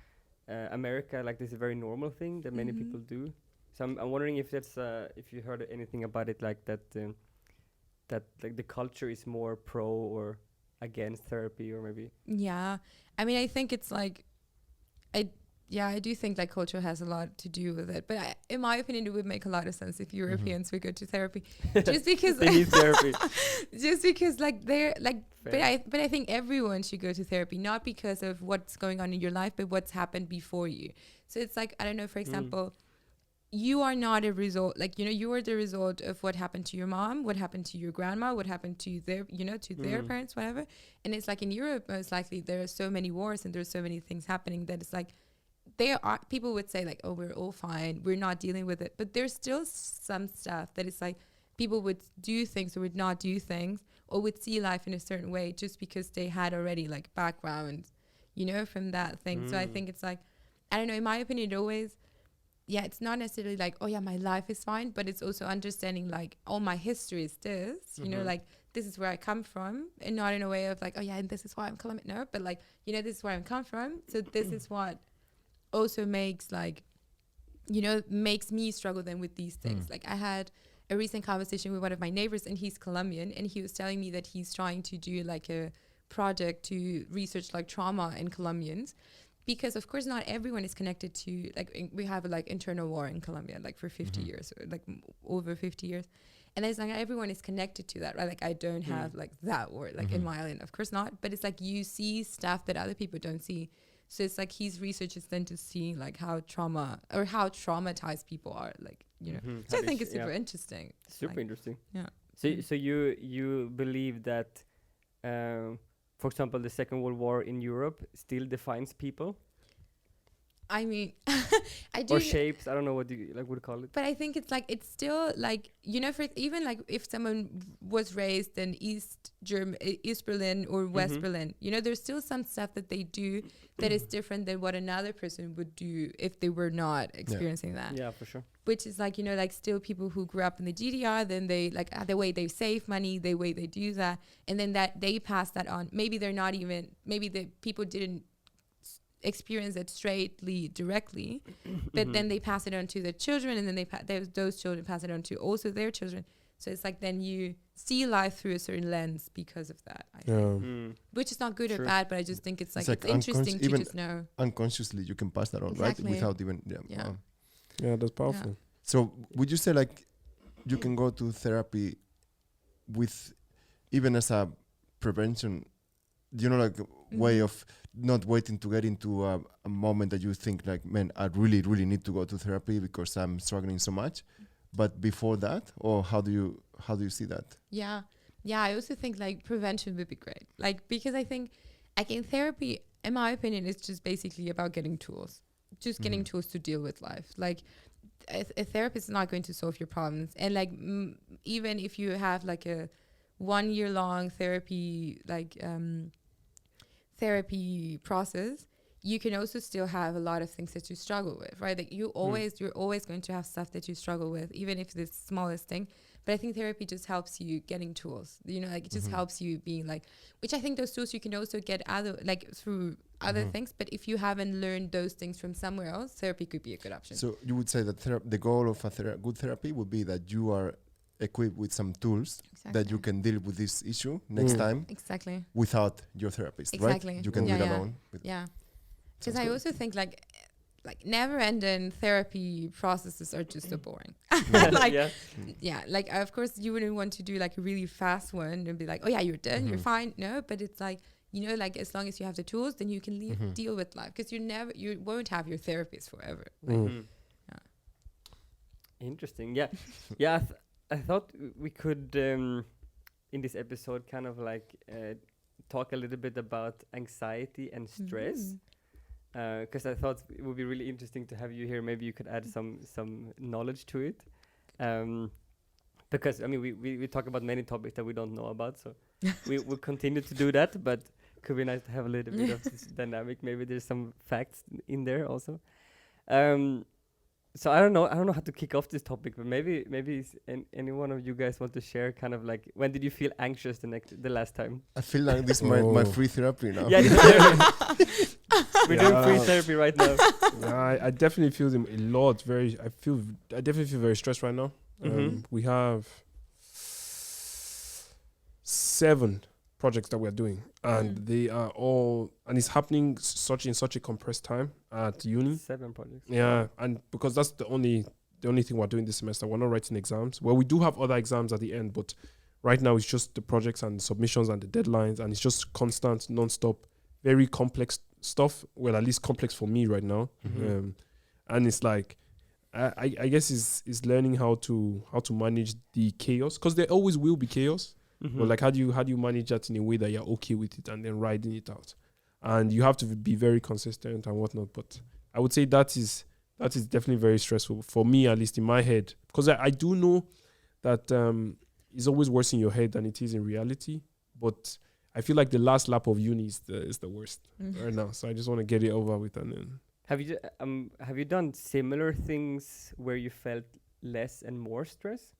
[SPEAKER 3] America, like this is a very normal thing that many
[SPEAKER 4] Mhm.
[SPEAKER 3] people do. So I'm wondering if that's if you heard anything about it, like that that like the culture is more pro or against therapy, or maybe.
[SPEAKER 4] Yeah. I mean, I think it's like, I do think like culture has a lot to do with it. But in my opinion, it would make a lot of sense if Europeans would go to therapy. Just because,
[SPEAKER 3] They need therapy.
[SPEAKER 4] just because like they're like,
[SPEAKER 3] Fair.
[SPEAKER 4] but I think everyone should go to therapy, not because of what's going on in your life, but what's happened before you. So it's like, I don't know, for example, you are not a result, like, you are the result of what happened to your mom, what happened to your grandma, what happened to their, to their parents, whatever. And it's like in Europe, most likely there are so many wars and there's so many things happening that it's like, people would say like, oh, we're all fine, we're not dealing with it. But there's still some stuff that it's like, people would do things or would not do things or would see life in a certain way just because they had already like background, from that thing. So I think it's like, I don't know, in my opinion, it always, it's not necessarily like, oh yeah, my life is fine, but it's also understanding like, oh, my history is this, like this is where I come from, and not in a way of like, oh yeah, and this is why I'm Colombian. No, but like, this is where I'm come from. So this is what also makes like, makes me struggle then with these things. Like I had a recent conversation with one of my neighbors, and he's Colombian, and he was telling me that he's trying to do like a project to research like trauma in Colombians. Because of course not everyone is connected to, like, we have like internal war in Colombia like for 50 years, or like over 50 years, and it's like everyone is connected to that, right? Like I don't have like that war like in my island, of course not, but it's like you see stuff that other people don't see. So it's like his research is then to see like how traumatized people are, like, so I think it's super interesting.
[SPEAKER 3] Super
[SPEAKER 4] like,
[SPEAKER 3] interesting.
[SPEAKER 4] yeah.
[SPEAKER 3] So you believe that, for example, the Second World War in Europe still defines people,
[SPEAKER 4] I mean, I do.
[SPEAKER 3] or shapes? I don't know what you would call it.
[SPEAKER 4] But I think it's like, it's still like, for even like if someone was raised in East Berlin or West Berlin, there's still some stuff that they do that is different than what another person would do if they were not experiencing that.
[SPEAKER 3] Yeah, for sure.
[SPEAKER 4] Which is like, like still people who grew up in the GDR, then they like the way they save money, the way they do that, and then that they pass that on. Maybe they're not even, maybe the people didn't experience it straightly directly, but then they pass it on to their children, and then those children pass it on to also their children. So it's like then you see life through a certain lens because of that, I think.
[SPEAKER 3] Mm.
[SPEAKER 4] Which is not good or
[SPEAKER 3] True.
[SPEAKER 4] bad, but I just think it's like,
[SPEAKER 2] It's
[SPEAKER 4] it's
[SPEAKER 2] like
[SPEAKER 4] interesting to
[SPEAKER 2] even
[SPEAKER 4] just know.
[SPEAKER 2] Unconsciously, you can pass that on,
[SPEAKER 4] Exactly.
[SPEAKER 2] right? Without even
[SPEAKER 4] Yeah.
[SPEAKER 2] wow.
[SPEAKER 1] Yeah, that's powerful.
[SPEAKER 2] So would you say like you can go to therapy with even as a prevention, like way
[SPEAKER 4] Mhm.
[SPEAKER 2] of not waiting to get into a moment that you think like, man, I really, really need to go to therapy because I'm struggling so much. But before that, or how do you see that?
[SPEAKER 4] Yeah. Yeah, I also think like prevention would be great. Like, because I think, again, therapy, in my opinion, is just basically about getting tools. Just getting tools to deal with life. Like, a therapist is not going to solve your problems. And like, even if you have like a 1 year long therapy, like, therapy process, you can also still have a lot of things that you struggle with, right? Like you're always going to have stuff that you struggle with, even if it's the smallest thing. But I think therapy just helps you getting tools, like it just helps you being like, which I think those tools you can also get through other things. But if you haven't learned those things from somewhere else, therapy could be a good option.
[SPEAKER 2] So you would say that the goal of a good therapy would be that you are equipped with some tools that you can deal with this issue next time
[SPEAKER 4] Exactly.
[SPEAKER 2] without your therapist,
[SPEAKER 4] Exactly.
[SPEAKER 2] right? You can
[SPEAKER 4] Yeah,
[SPEAKER 2] do it
[SPEAKER 4] yeah.
[SPEAKER 2] alone.
[SPEAKER 4] Yeah. Because
[SPEAKER 2] Sounds
[SPEAKER 4] I
[SPEAKER 2] good.
[SPEAKER 4] also think like never-ending therapy processes are just so boring. Like,
[SPEAKER 3] yeah.
[SPEAKER 4] like of course you wouldn't want to do like a really fast one and be like, oh yeah, you're done, you're fine. No, but it's like, like as long as you have the tools, then you can deal with life, because you won't have your therapist forever.
[SPEAKER 3] Mm. Interesting. Yeah. Yeah. I thought we could in this episode kind of like talk a little bit about anxiety and stress. Because I thought it would be really interesting to have you here. Maybe you could add some knowledge to it. Because I mean, we talk about many topics that we don't know about, so we'll continue to do that. But it could be nice to have a little bit of this dynamic. Maybe there's some facts in there also. So I don't know how to kick off this topic, but maybe any one of you guys want to share kind of like, when did you feel anxious the last time?
[SPEAKER 2] I feel like this is my free therapy now.
[SPEAKER 3] Yeah, we're doing free therapy right now.
[SPEAKER 1] Yeah, I definitely feel them a lot. I definitely feel very stressed right now. We have 7 projects that we're doing, and they are all, and it's happening in such a compressed time at uni.
[SPEAKER 3] 7 projects.
[SPEAKER 1] Yeah, and because that's the only thing we're doing this semester. We're not writing exams. Well, we do have other exams at the end, but right now it's just the projects and the submissions and the deadlines, and it's just constant, non-stop, very complex stuff. Well, at least complex for me right now. And it's like, I guess is learning how to manage the chaos, because there always will be chaos. But like, how do you manage that in a way that you're okay with it, and then riding it out? And you have to be very consistent and whatnot. But I would say that is definitely very stressful for me, at least in my head, because I do know that it's always worse in your head than it is in reality. But I feel like the last lap of uni is the worst right now. So I just want to get it over with. And then
[SPEAKER 3] have you done similar things where you felt less and more stress?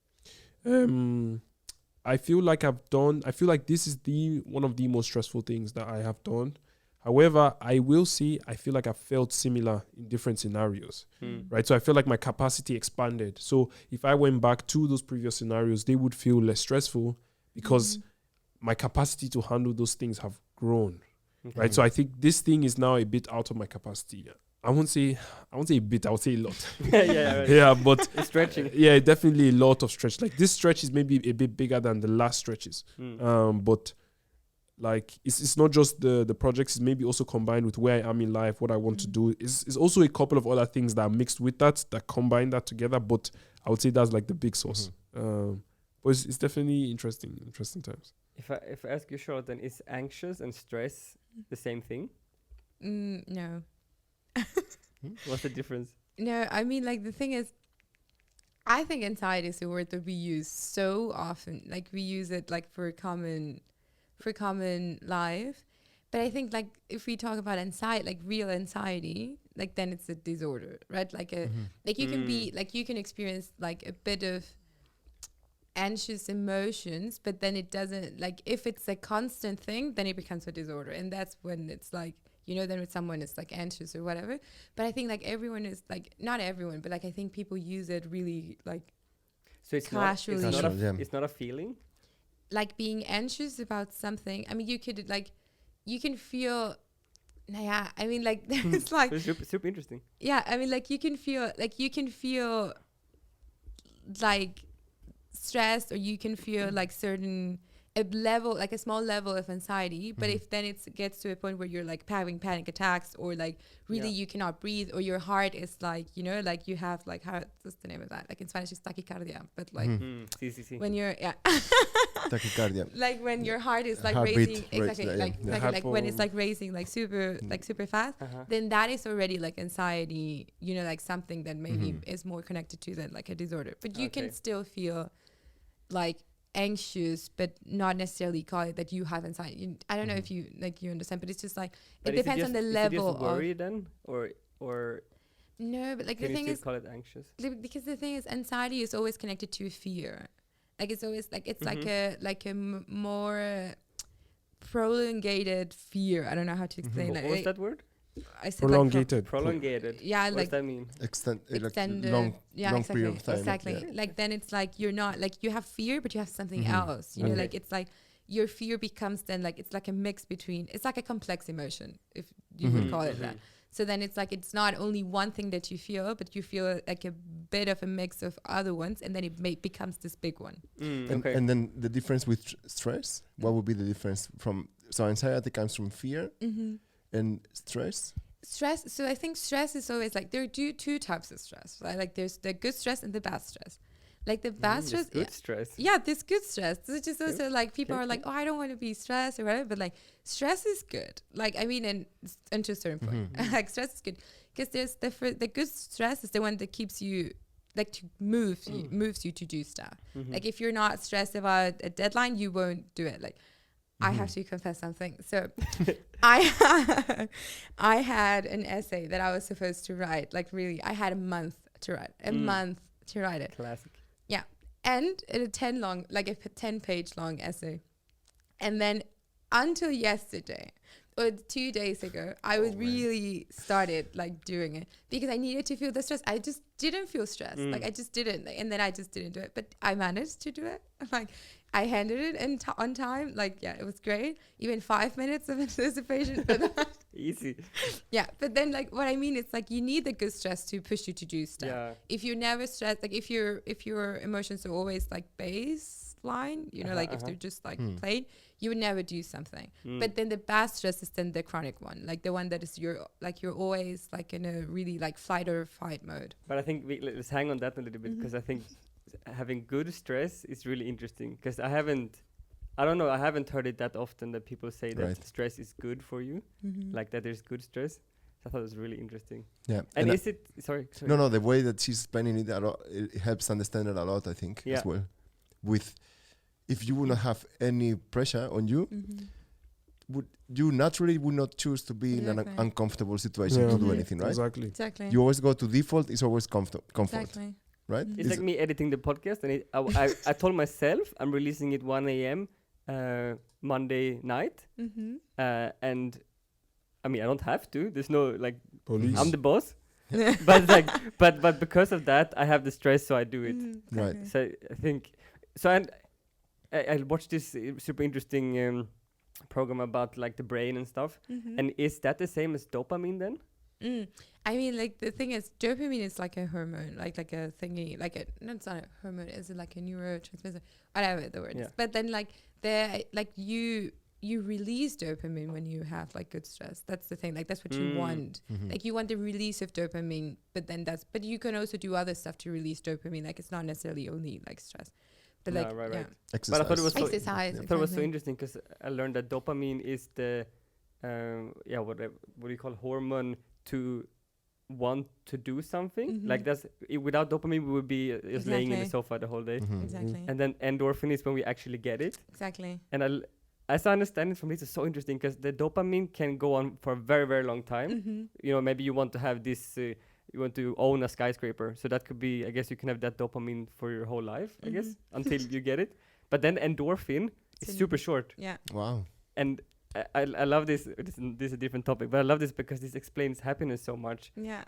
[SPEAKER 1] I feel like this is one of the most stressful things that I have done. However, I will say I feel like I felt similar in different scenarios, right? So I feel like my capacity expanded. So if I went back to those previous scenarios, they would feel less stressful because my capacity to handle those things have grown, right? So I think this thing is now a bit out of my capacity. I won't say a bit, I would say a lot.
[SPEAKER 3] Right.
[SPEAKER 1] Yeah, but
[SPEAKER 3] It's stretching.
[SPEAKER 1] Yeah, definitely a lot of stretch. Like, this stretch is maybe a bit bigger than the last stretches. But like, it's not just the projects, it's maybe also combined with where I am in life, what I want to do. It's also a couple of other things that are mixed with that combine that together. But I would say that's like the big source. But it's definitely interesting times.
[SPEAKER 3] If I ask you short, then is anxious and stress the same thing?
[SPEAKER 4] No.
[SPEAKER 3] What's the difference?
[SPEAKER 4] No, I mean, like, the thing is, I think anxiety is a word that we use so often. Like, we use it like for common life. But I think, like, if we talk about anxiety, like real anxiety, like, then it's a disorder, right? Like like you can be like, you can experience like a bit of anxious emotions, but then it doesn't, like, if it's a constant thing, then it becomes a disorder, and that's when it's like you know, then with someone it's like anxious or whatever. But I think like everyone is like, not everyone, but like I think people use it really like
[SPEAKER 3] So it's
[SPEAKER 4] Casually.
[SPEAKER 3] not.
[SPEAKER 2] Casual, yeah.
[SPEAKER 3] It's not a feeling.
[SPEAKER 4] like being anxious about something. I mean, you could like, you can feel, yeah, I mean, like there's like,
[SPEAKER 3] It's super interesting.
[SPEAKER 4] yeah, I mean, like you can feel like stressed, or you can feel like certain a level, like a small level of anxiety. But if then it gets to a point where you're like having panic attacks, or like really
[SPEAKER 3] Yeah.
[SPEAKER 4] you cannot breathe, or your heart is like, you know, like you have like, how, what's the name of that? Like in Spanish it's tachycardia, but like
[SPEAKER 3] See.
[SPEAKER 4] when you're, yeah.
[SPEAKER 2] Tachycardia.
[SPEAKER 4] Like when your heart is like
[SPEAKER 2] Heartbeat
[SPEAKER 4] racing,
[SPEAKER 2] rates,
[SPEAKER 4] exactly,
[SPEAKER 2] yeah,
[SPEAKER 4] like,
[SPEAKER 2] yeah.
[SPEAKER 4] exactly, like when it's
[SPEAKER 1] Hypo-
[SPEAKER 4] like racing like super fast,
[SPEAKER 3] Uh-huh.
[SPEAKER 4] then that is already like anxiety, you know, like something that maybe is more connected to that, like a disorder. But you
[SPEAKER 3] Okay.
[SPEAKER 4] can still feel like anxious, but not necessarily call it that you have anxiety. I don't know if you like, you understand, but it's just like
[SPEAKER 3] But
[SPEAKER 4] it
[SPEAKER 3] is
[SPEAKER 4] depends on the
[SPEAKER 3] is
[SPEAKER 4] level
[SPEAKER 3] it just worry
[SPEAKER 4] of,
[SPEAKER 3] then, or
[SPEAKER 4] no, but like
[SPEAKER 3] can
[SPEAKER 4] the
[SPEAKER 3] you
[SPEAKER 4] thing
[SPEAKER 3] still
[SPEAKER 4] is,
[SPEAKER 3] call it anxious?
[SPEAKER 4] because the thing is, anxiety is always connected to fear. Like it's always like, it's like a more prolongated fear. I don't know how to explain
[SPEAKER 3] What
[SPEAKER 4] that.
[SPEAKER 3] was that word?
[SPEAKER 4] I said like
[SPEAKER 1] Prolongated.
[SPEAKER 3] Prolongated.
[SPEAKER 4] yeah,
[SPEAKER 3] What does
[SPEAKER 4] like
[SPEAKER 3] that mean?
[SPEAKER 4] extended,
[SPEAKER 2] long
[SPEAKER 4] yeah,
[SPEAKER 2] long
[SPEAKER 4] exactly,
[SPEAKER 2] period of time.
[SPEAKER 4] exactly.
[SPEAKER 2] Yeah.
[SPEAKER 4] Like then it's like you're not like, you have fear, but you have something
[SPEAKER 2] Mhm.
[SPEAKER 4] else. You know,
[SPEAKER 3] Okay.
[SPEAKER 4] like it's like your fear becomes then like, it's like a mix between, it's like a complex emotion, if you would call it that. So then it's like, it's not only one thing that you feel, but you feel like a bit of a mix of other ones, and then it becomes this big one.
[SPEAKER 3] Okay.
[SPEAKER 2] And then the difference with stress, what would be the difference from, so anxiety comes from fear and stress?
[SPEAKER 4] Stress. So I think stress is always like, there are two types of stress, right? Like there's the good stress and the bad stress. Like the bad stress,
[SPEAKER 3] Good stress.
[SPEAKER 4] yeah, this good stress, which is also like people
[SPEAKER 3] Okay,
[SPEAKER 4] are like, oh, I don't want to be stressed or whatever, but like stress is good. Like I mean, and to a certain point, like stress is good, because there's the good stress is the one that keeps you like to moves you to do stuff. Like if you're not stressed about a deadline, you won't do it. Like I have to confess something. So I had an essay that I was supposed to write. Like really, I had a month to write. It.
[SPEAKER 3] Classic.
[SPEAKER 4] Yeah. And a 10-page long essay. And then until yesterday or 2 days ago, I was really started like doing it because I needed to feel the stress. I just didn't feel stressed. Like I just didn't. And then I just didn't do it. But I managed to do it. Like I handed it on time. Like, yeah, it was great. Even 5 minutes of anticipation.
[SPEAKER 3] Easy.
[SPEAKER 4] Yeah. But then like what I mean is like you need the good stress to push you to do stuff.
[SPEAKER 3] Yeah.
[SPEAKER 4] If you're never stressed, like if your emotions are always like baseline, you know, like if they're just like plain, you would never do something. But then the bad stress is then the chronic one, like the one that is you're always like in a really like flight or fight mode.
[SPEAKER 3] But I think let's hang on that a little bit because I think having good stress is really interesting because I haven't heard it that often that people say that
[SPEAKER 2] Right.
[SPEAKER 3] stress is good for you, like that there's good stress. So I thought it was really interesting.
[SPEAKER 2] Yeah.
[SPEAKER 3] And
[SPEAKER 2] I-
[SPEAKER 3] is it, sorry.
[SPEAKER 2] No, the way that she's explaining it, it helps understand it a lot, I think,
[SPEAKER 3] Yeah.
[SPEAKER 2] as well. If you would not have any pressure on you, would you naturally would not choose to be in an
[SPEAKER 4] Exactly.
[SPEAKER 2] uncomfortable situation
[SPEAKER 1] Yeah.
[SPEAKER 2] to do anything, right?
[SPEAKER 1] Exactly.
[SPEAKER 4] Exactly.
[SPEAKER 2] You always go to default, it's always comfort,
[SPEAKER 4] Exactly.
[SPEAKER 2] right?
[SPEAKER 3] It's like me editing the podcast and I told myself I'm releasing it 1 a.m. Monday night. And I mean, I don't have to. There's no like,
[SPEAKER 1] Police.
[SPEAKER 3] I'm the boss. But like, but because of that, I have the stress, so I do it.
[SPEAKER 2] Right.
[SPEAKER 3] So I think so. And I watched this super interesting program about like the brain and stuff. And is that the same as dopamine then?
[SPEAKER 4] I mean, like the thing is, dopamine is like a hormone, like a thingy, like a no, it's not a hormone. It's like a neurotransmitter, whatever the word
[SPEAKER 3] Yeah.
[SPEAKER 4] is. But then like you release dopamine when you have like good stress. That's the thing. Like that's what you want. Like you want the release of dopamine, but you can also do other stuff to release dopamine. Like it's not necessarily only like stress. But
[SPEAKER 3] No,
[SPEAKER 4] like
[SPEAKER 3] right,
[SPEAKER 4] yeah.
[SPEAKER 3] right.
[SPEAKER 2] Exercise.
[SPEAKER 3] But I thought it was so
[SPEAKER 4] Exercise.
[SPEAKER 3] I thought it was so
[SPEAKER 4] exactly.
[SPEAKER 3] interesting because I learned that dopamine is the what do you call hormone to want to do something. Like that's without dopamine we would be just laying in the
[SPEAKER 4] Exactly.
[SPEAKER 3] sofa the whole day.
[SPEAKER 4] Exactly.
[SPEAKER 3] And then endorphin is when we actually get it.
[SPEAKER 4] Exactly.
[SPEAKER 3] And as I understand it from this, it's so interesting because the dopamine can go on for a very, very long time. You know, maybe you want to have this, you want to own a skyscraper. So that could be, I guess you can have that dopamine for your whole life, I guess, until you get it. But then endorphin is
[SPEAKER 4] So
[SPEAKER 3] super short.
[SPEAKER 4] Yeah.
[SPEAKER 2] Wow.
[SPEAKER 3] And I love this. This is a different topic, but I love this because this explains happiness so much.
[SPEAKER 4] Yeah.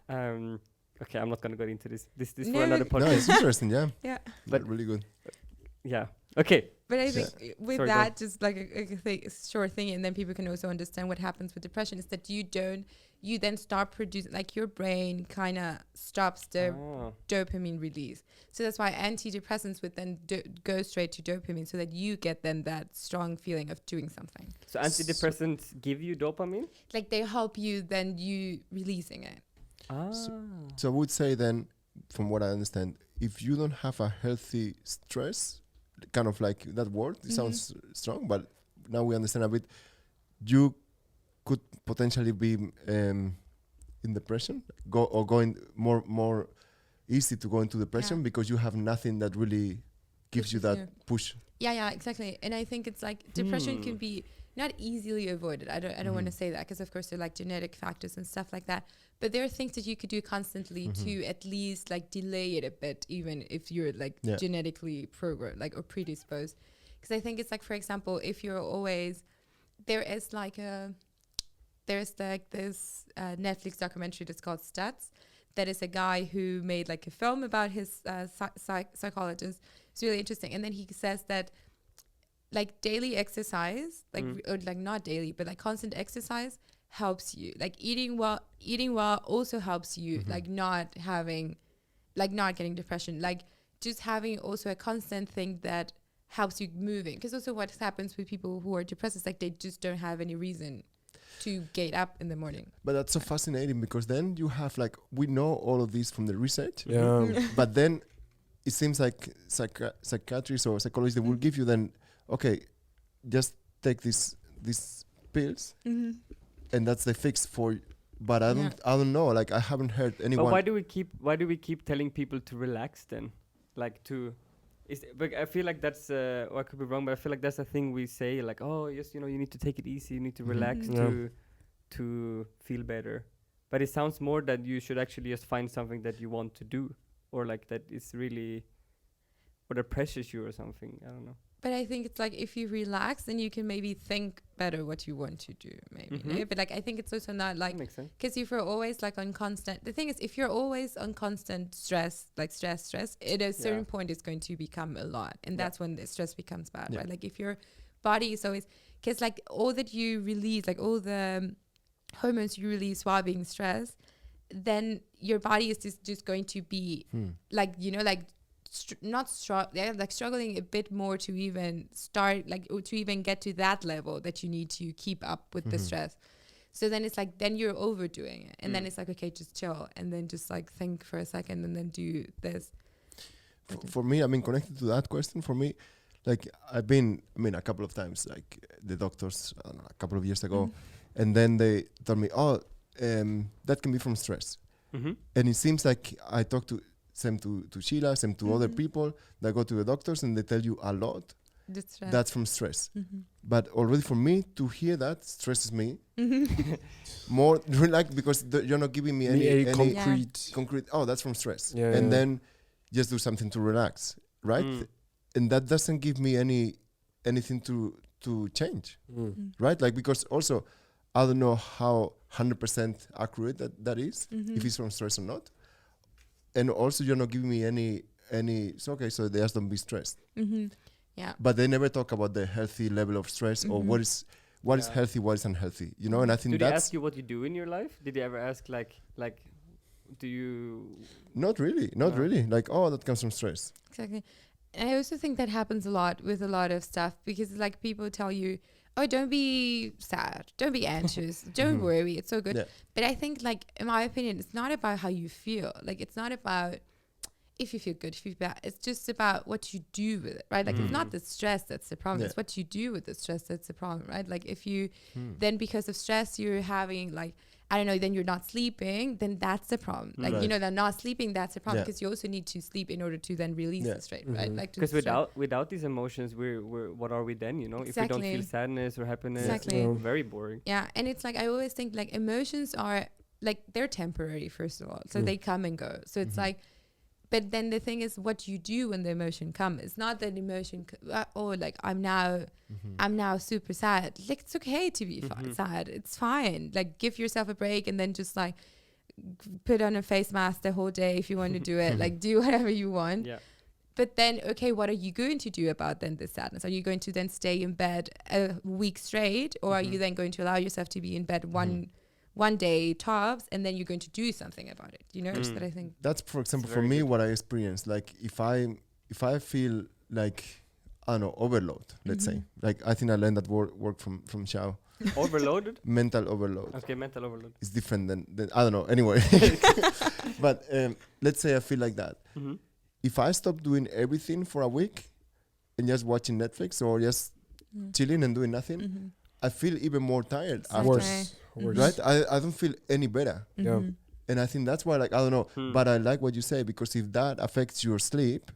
[SPEAKER 3] Okay, I'm not gonna go into this. This
[SPEAKER 4] No,
[SPEAKER 3] for another
[SPEAKER 2] No,
[SPEAKER 3] podcast.
[SPEAKER 2] it's interesting. Yeah,
[SPEAKER 4] Yeah.
[SPEAKER 3] But-
[SPEAKER 2] really good.
[SPEAKER 3] Yeah. Okay.
[SPEAKER 4] But I
[SPEAKER 2] Yeah.
[SPEAKER 4] think with
[SPEAKER 3] Sorry, go
[SPEAKER 4] that, just like a short thing, and then people can also understand what happens with depression is that you then start producing, like your brain kind of stops the
[SPEAKER 3] Ah.
[SPEAKER 4] dopamine release. So that's why antidepressants would then go straight to dopamine so that you get then that strong feeling of doing something.
[SPEAKER 3] So antidepressants give you dopamine?
[SPEAKER 4] Like they help you then you releasing it.
[SPEAKER 3] Ah.
[SPEAKER 2] So I would say then, from what I understand, if you don't have a healthy stress, kind of like that word, it sounds strong, but now we understand a bit, you could potentially be in depression, going more easy to go into depression
[SPEAKER 4] Yeah.
[SPEAKER 2] because you have nothing that really gives you
[SPEAKER 4] Pushes
[SPEAKER 2] that
[SPEAKER 4] you.
[SPEAKER 2] push.
[SPEAKER 4] Yeah, exactly. And I think it's like depression can be not easily avoided. I don't want to say that because of course there are like genetic factors and stuff like that. But there are things that you could do constantly to at least like delay it a bit, even if you're like genetically programmed, like or predisposed. Because I think it's like, for example, if you're always there's like this Netflix documentary that's called Stats. That is a guy who made like a film about his psychologist. It's really interesting. And then he says that like daily exercise, like or like not daily, but like constant exercise helps you. Like eating well also helps you. Like not getting depression. Like just having also a constant thing that helps you moving. Because also what happens with people who are depressed is like they just don't have any reason to get up in the morning.
[SPEAKER 2] But that's so fascinating because then you have like, we know all of this from the research,
[SPEAKER 1] Yeah.
[SPEAKER 2] but then it seems like psychiatrists or psychologists, they will give you then, okay, just take these pills and that's the fix for, but I don't know, like I haven't heard anyone.
[SPEAKER 3] But why do we keep telling people to relax then? Like but I feel like that's or I could be wrong, but I feel like that's a thing we say, like, oh yes, you need to take it easy, you need to relax to feel better. But it sounds more that you should actually just find something that you want to do, or like that is really, or that pressures you or something. I don't know.
[SPEAKER 4] But I think it's like if you relax, then you can maybe think better what you want to do, maybe. No? But like I think it's also not like,
[SPEAKER 3] That makes sense.
[SPEAKER 4] because if you're always like on constant, the thing is, if you're always on constant stress, like stress, at a certain point it's going to become a lot, and that's when the stress becomes bad, right? Like if your body is always, because like all that you release, like all the hormones you release while being stressed, then your body is just going to be like, like struggling a bit more to even start, like, or to even get to that level that you need to keep up with the stress. So then it's like, then you're overdoing it. And then it's like, okay, just chill. And then just like think for a second and then do this.
[SPEAKER 2] For me, I mean, connected to that question, for me, like I've been, a couple of times, like the doctors, I don't know, a couple of years ago, and then they told me, that can be from stress. And it seems like I talked to same to Sheila, same to other people that go to the doctors and they tell you a lot. That's from stress. But already for me to hear that stresses me more, like, because you're not giving me any concrete. Oh, that's from stress. And then just do something to relax, right? And that doesn't give me anything to change, right? Like, because also I don't know how 100% accurate that is, if it's from stress or not. And also you're not giving me any. So okay, so they just don't be stressed.
[SPEAKER 4] Yeah.
[SPEAKER 2] But they never talk about the healthy level of stress or what is healthy, what is unhealthy. And I think
[SPEAKER 3] Did they
[SPEAKER 2] that's.
[SPEAKER 3] ask you what you do in your life? Did they ever ask like do you?
[SPEAKER 2] Not really. Like, oh, that comes from stress.
[SPEAKER 4] Exactly. And I also think that happens a lot with a lot of stuff, because like people tell you, oh, don't be sad, don't be anxious, don't worry, it's so good.
[SPEAKER 2] Yeah.
[SPEAKER 4] But I think, like, in my opinion, it's not about how you feel. Like, it's not about if you feel good, if you feel bad. It's just about what you do with it, right? Like, it's not the stress that's the problem. It's what you do with the stress that's the problem, right? Like, if you then because of stress you're having, like, I don't know, then you're not sleeping, then that's the problem. Like, then not sleeping, that's the problem, because you also need to sleep in order to then release the stress, right? Like,
[SPEAKER 3] because without these emotions, we're what are we then? If we don't feel sadness or happiness, very boring.
[SPEAKER 4] Yeah, and it's like I always think like emotions are like they're temporary, first of all, so they come and go. So it's like, But then the thing is, what you do when the emotion comes. It's not that emotion, like I'm now super sad. Like, it's okay to be sad. It's fine. Like, give yourself a break and then just like put on a face mask the whole day if you want to do it. Like, do whatever you want.
[SPEAKER 3] Yeah.
[SPEAKER 4] But then, okay, what are you going to do about then the sadness? Are you going to then stay in bed a week straight, or are you then going to allow yourself to be in bed one day tops, and then you're going to do something about it? You know, that I think
[SPEAKER 2] That's, for example, for
[SPEAKER 3] very
[SPEAKER 2] me,
[SPEAKER 3] good.
[SPEAKER 2] what I experience. Like, if I feel like, I don't know, overload, let's say. Like, I think I learned that word from Xiao.
[SPEAKER 3] Overloaded.
[SPEAKER 2] Mental overload.
[SPEAKER 3] Okay, mental overload.
[SPEAKER 2] It's different than I don't know. Anyway, but let's say I feel like that. If I stop doing everything for a week and just watching Netflix or just chilling and doing nothing, I feel even more tired after.
[SPEAKER 1] Worse.
[SPEAKER 2] Right? I don't feel any better.
[SPEAKER 1] Yeah.
[SPEAKER 2] And I think that's why, like, I don't know, but I like what you say, because if that affects your sleep,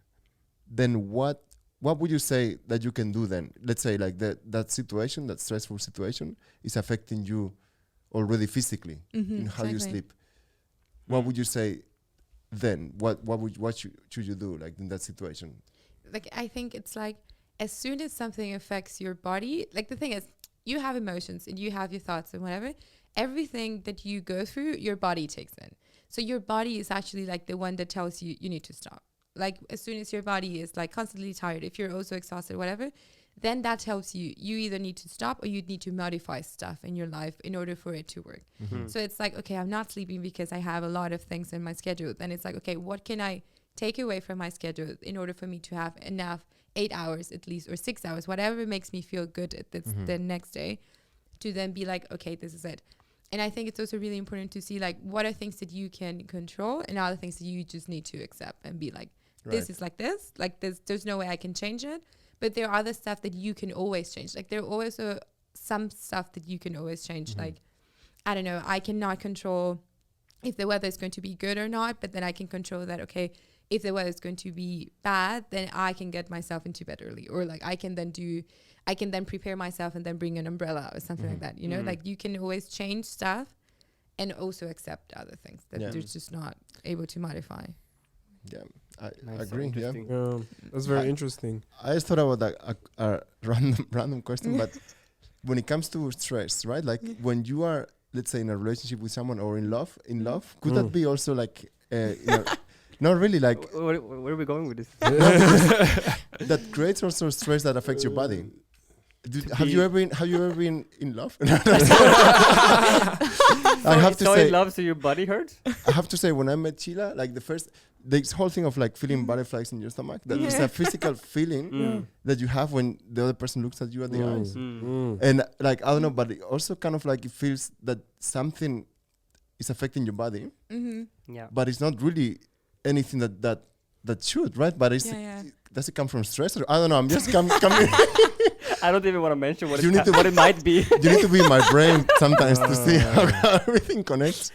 [SPEAKER 2] then what would you say that you can do then? Let's say like that situation, that stressful situation is affecting you already physically in how you sleep. What would you say then? What should you do like in that situation?
[SPEAKER 4] like I think it's like as soon as something affects your body, like the thing is you have emotions and you have your thoughts and whatever, everything that you go through, your body takes in. So your body is actually like the one that tells you you need to stop. Like as soon as your body is like constantly tired, if you're also exhausted, whatever, then that tells you you either need to stop or you need to modify stuff in your life in order for it to work. So it's like, okay, I'm not sleeping because I have a lot of things in my schedule. Then it's like, okay, what can I take away from my schedule in order for me to have enough 8 hours at least, or 6 hours, whatever makes me feel good at the next day, to then be like, okay, this is it. And I think it's also really important to see like what are things that you can control and other things that you just need to accept and be like, this is like this, there's no way I can change it. But there are other stuff that you can always change. Like there are always some stuff that you can always change. Like, I don't know, I cannot control if the weather is going to be good or not, but then I can control that, okay, if the weather is going to be bad, then I can get myself into bed early. Or like I can then prepare myself and then bring an umbrella or something like that. You know, like you can always change stuff and also accept other things that you're just not able to modify.
[SPEAKER 2] Yeah, I
[SPEAKER 3] Nice, so
[SPEAKER 2] agree. Yeah.
[SPEAKER 3] interesting.
[SPEAKER 1] That's very interesting.
[SPEAKER 2] I just thought about a random question, but when it comes to stress, right? Like when you are, let's say, in a relationship with someone or in love, could that be also like, not really like
[SPEAKER 3] Where are we going with this?
[SPEAKER 2] that creates also stress that affects your body? Have you ever been in love? I have to
[SPEAKER 3] so
[SPEAKER 2] say,
[SPEAKER 3] in love, so your body hurts?
[SPEAKER 2] I have to say, when I met Sheila, like this whole thing of like feeling butterflies in your stomach, that is a physical feeling that you have when the other person looks at you at the eyes. And like, I don't know, but it also kind of like it feels that something is affecting your body,
[SPEAKER 3] Yeah.
[SPEAKER 2] but it's not really anything that should, right? But does it come from stress? Or, I don't know, I'm just coming.
[SPEAKER 3] I don't even want to mention what,
[SPEAKER 2] You need to-
[SPEAKER 3] what it might be.
[SPEAKER 2] You need to be in my brain sometimes to see how everything connects.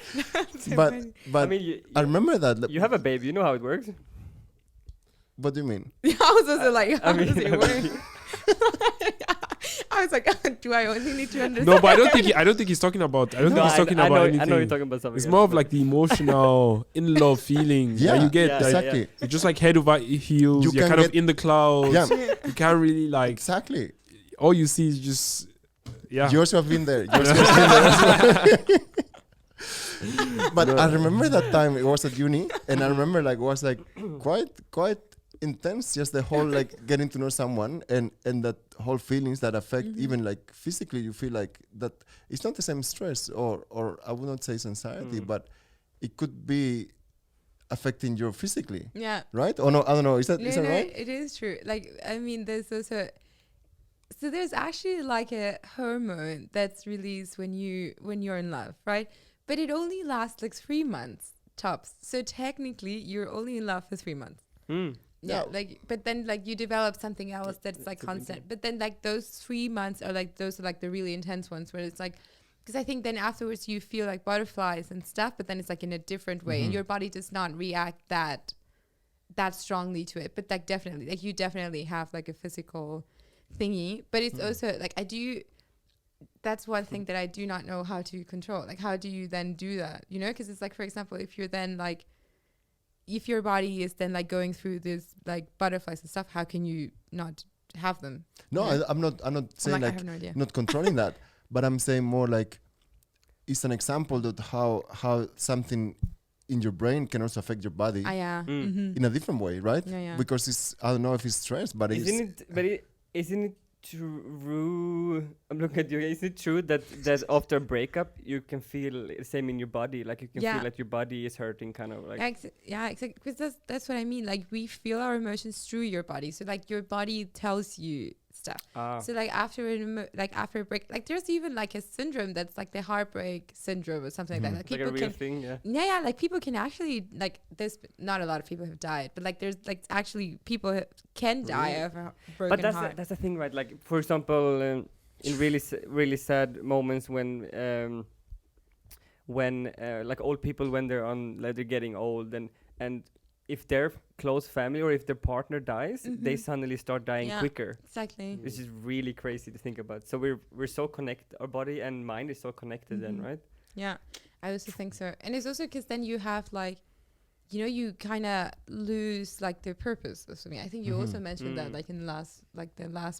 [SPEAKER 2] But
[SPEAKER 3] I mean,
[SPEAKER 2] I remember that.
[SPEAKER 3] you have a baby. You know how it works.
[SPEAKER 2] What do you mean?
[SPEAKER 4] I was also like, how does it
[SPEAKER 3] I
[SPEAKER 4] work?
[SPEAKER 3] mean,
[SPEAKER 4] I was like, do I only need to understand?
[SPEAKER 1] No, but I don't think he's talking about. I don't think he's talking
[SPEAKER 3] I
[SPEAKER 1] about
[SPEAKER 3] know,
[SPEAKER 1] anything.
[SPEAKER 3] I know you're talking about something.
[SPEAKER 1] It's
[SPEAKER 3] else,
[SPEAKER 1] more of
[SPEAKER 3] but-
[SPEAKER 1] like the emotional in love feeling that you get.
[SPEAKER 3] Yeah,
[SPEAKER 1] Like,
[SPEAKER 2] Exactly.
[SPEAKER 1] you're just like head over heels.
[SPEAKER 2] You
[SPEAKER 1] You're
[SPEAKER 2] can
[SPEAKER 1] kind of
[SPEAKER 2] get-
[SPEAKER 1] in the clouds.
[SPEAKER 2] Yeah,
[SPEAKER 1] You can't really like.
[SPEAKER 2] exactly.
[SPEAKER 1] All you see is just. Yeah.
[SPEAKER 2] You also have been there. You also have been there as well. But I remember that time it was at uni, and I remember like it was like quite intense. Just the whole like getting to know someone and that whole feelings that affect even like physically. You feel like that it's not the same stress or I would not say it's anxiety, but it could be affecting you physically,
[SPEAKER 4] Yeah.
[SPEAKER 2] right? Or no, I don't know. Is that
[SPEAKER 4] No,
[SPEAKER 2] right?
[SPEAKER 4] it is true. Like, I mean, there's also, so there's actually like a hormone that's released when you're in love, right? But it only lasts like 3 months tops. So technically, you're only in love for 3 months.
[SPEAKER 3] Mm.
[SPEAKER 4] Yeah, like, but then like you develop something else that's like constant. But then like those 3 months are like the really intense ones where it's like, because I think then afterwards you feel like butterflies and stuff, but then it's like in a different way, and your body does not react that strongly to it. But like definitely, like you definitely have like a physical thingy. But it's also like that's one thing that I do not know how to control. Like, how do you then do that? You know, because it's like, for example, if you're then like, if your body is then like going through this like butterflies and stuff, how can you not have them?
[SPEAKER 2] No,
[SPEAKER 4] Yeah.
[SPEAKER 2] I'm not
[SPEAKER 4] I'm
[SPEAKER 2] saying
[SPEAKER 4] I
[SPEAKER 2] like
[SPEAKER 4] have no idea.
[SPEAKER 2] not controlling that, but I'm saying more like it's an example that how something in your brain can also affect your body
[SPEAKER 4] Yeah.
[SPEAKER 3] Mm.
[SPEAKER 4] Mm-hmm.
[SPEAKER 2] in a different way, right?
[SPEAKER 4] Yeah.
[SPEAKER 2] Because it's, I don't know if it's stress, but it's
[SPEAKER 3] Isn't it true? I'm looking at you. Is it true that after a breakup you can feel the same in your body? Like you can
[SPEAKER 4] Yeah.
[SPEAKER 3] feel like your body is hurting, kind of like.
[SPEAKER 4] Yeah, exactly. Because that's what I mean. Like we feel our emotions through your body. So like your body tells you stuff. So like after after a break, like there's even like a syndrome that's like the heartbreak syndrome or something like that.
[SPEAKER 3] like
[SPEAKER 4] Like
[SPEAKER 3] a
[SPEAKER 4] people
[SPEAKER 3] real thing, yeah.
[SPEAKER 4] yeah, like people can actually like there's not a lot of people have died, but like there's like actually people can die of a broken
[SPEAKER 3] But
[SPEAKER 4] heart.
[SPEAKER 3] that's the thing, right? Like for example, in really sad moments when like old people when they're on like they're getting old and if their close family or if their partner dies, they suddenly start dying
[SPEAKER 4] Yeah.
[SPEAKER 3] quicker.
[SPEAKER 4] Exactly.
[SPEAKER 3] Which is really crazy to think about. So we're so connected. Our body and mind is so connected then, right?
[SPEAKER 4] Yeah, I also think so. And it's also because then you have like, you know, you kind of lose like the purpose of something. I think you also mentioned that like in the last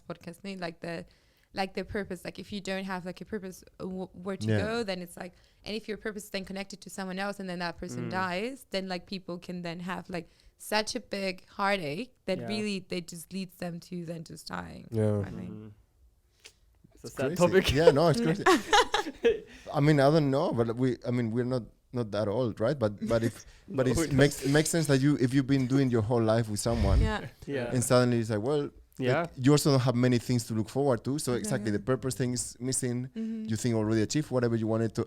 [SPEAKER 4] podcast, maybe like the purpose. Like if you don't have like a purpose where to go, then it's like, and if your purpose is then connected to someone else and then that person dies, then like people can then have like such a big heartache that really they just leads them to then just dying.
[SPEAKER 1] Yeah.
[SPEAKER 4] I think.
[SPEAKER 3] It's a sad
[SPEAKER 2] crazy.
[SPEAKER 3] topic.
[SPEAKER 2] Yeah, no, it's crazy. I mean, I don't know, but we're not that old, right? But it makes sense that if you've been doing your whole life with someone,
[SPEAKER 3] Yeah.
[SPEAKER 2] and suddenly it's like, well,
[SPEAKER 3] Yeah.
[SPEAKER 2] like, you also don't have many things to look forward to. So exactly, the purpose thing is missing. You think already achieved whatever you wanted to.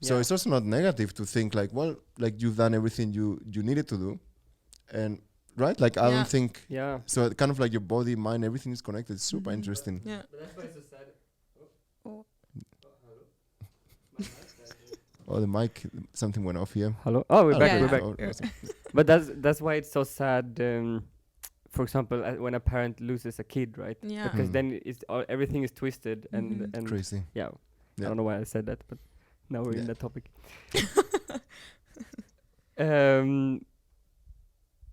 [SPEAKER 2] So it's also not negative to think like, well, like you've done everything you needed to do, and right, like I don't think.
[SPEAKER 3] Yeah.
[SPEAKER 2] So kind of like your body, mind, everything is connected. It's super interesting.
[SPEAKER 4] Yeah.
[SPEAKER 3] But that's why it's so sad.
[SPEAKER 2] Oh, the mic, something went off here.
[SPEAKER 3] Hello. Oh, we're
[SPEAKER 2] Oh,
[SPEAKER 3] back.
[SPEAKER 4] Yeah.
[SPEAKER 3] We're back.
[SPEAKER 2] Oh,
[SPEAKER 4] Yeah.
[SPEAKER 3] But that's why it's so sad. For example, when a parent loses a kid, right?
[SPEAKER 4] Yeah.
[SPEAKER 3] Because then everything is twisted and
[SPEAKER 2] Crazy.
[SPEAKER 3] yeah.
[SPEAKER 2] Yeah.
[SPEAKER 3] I don't know why I said that, but now we're in that topic.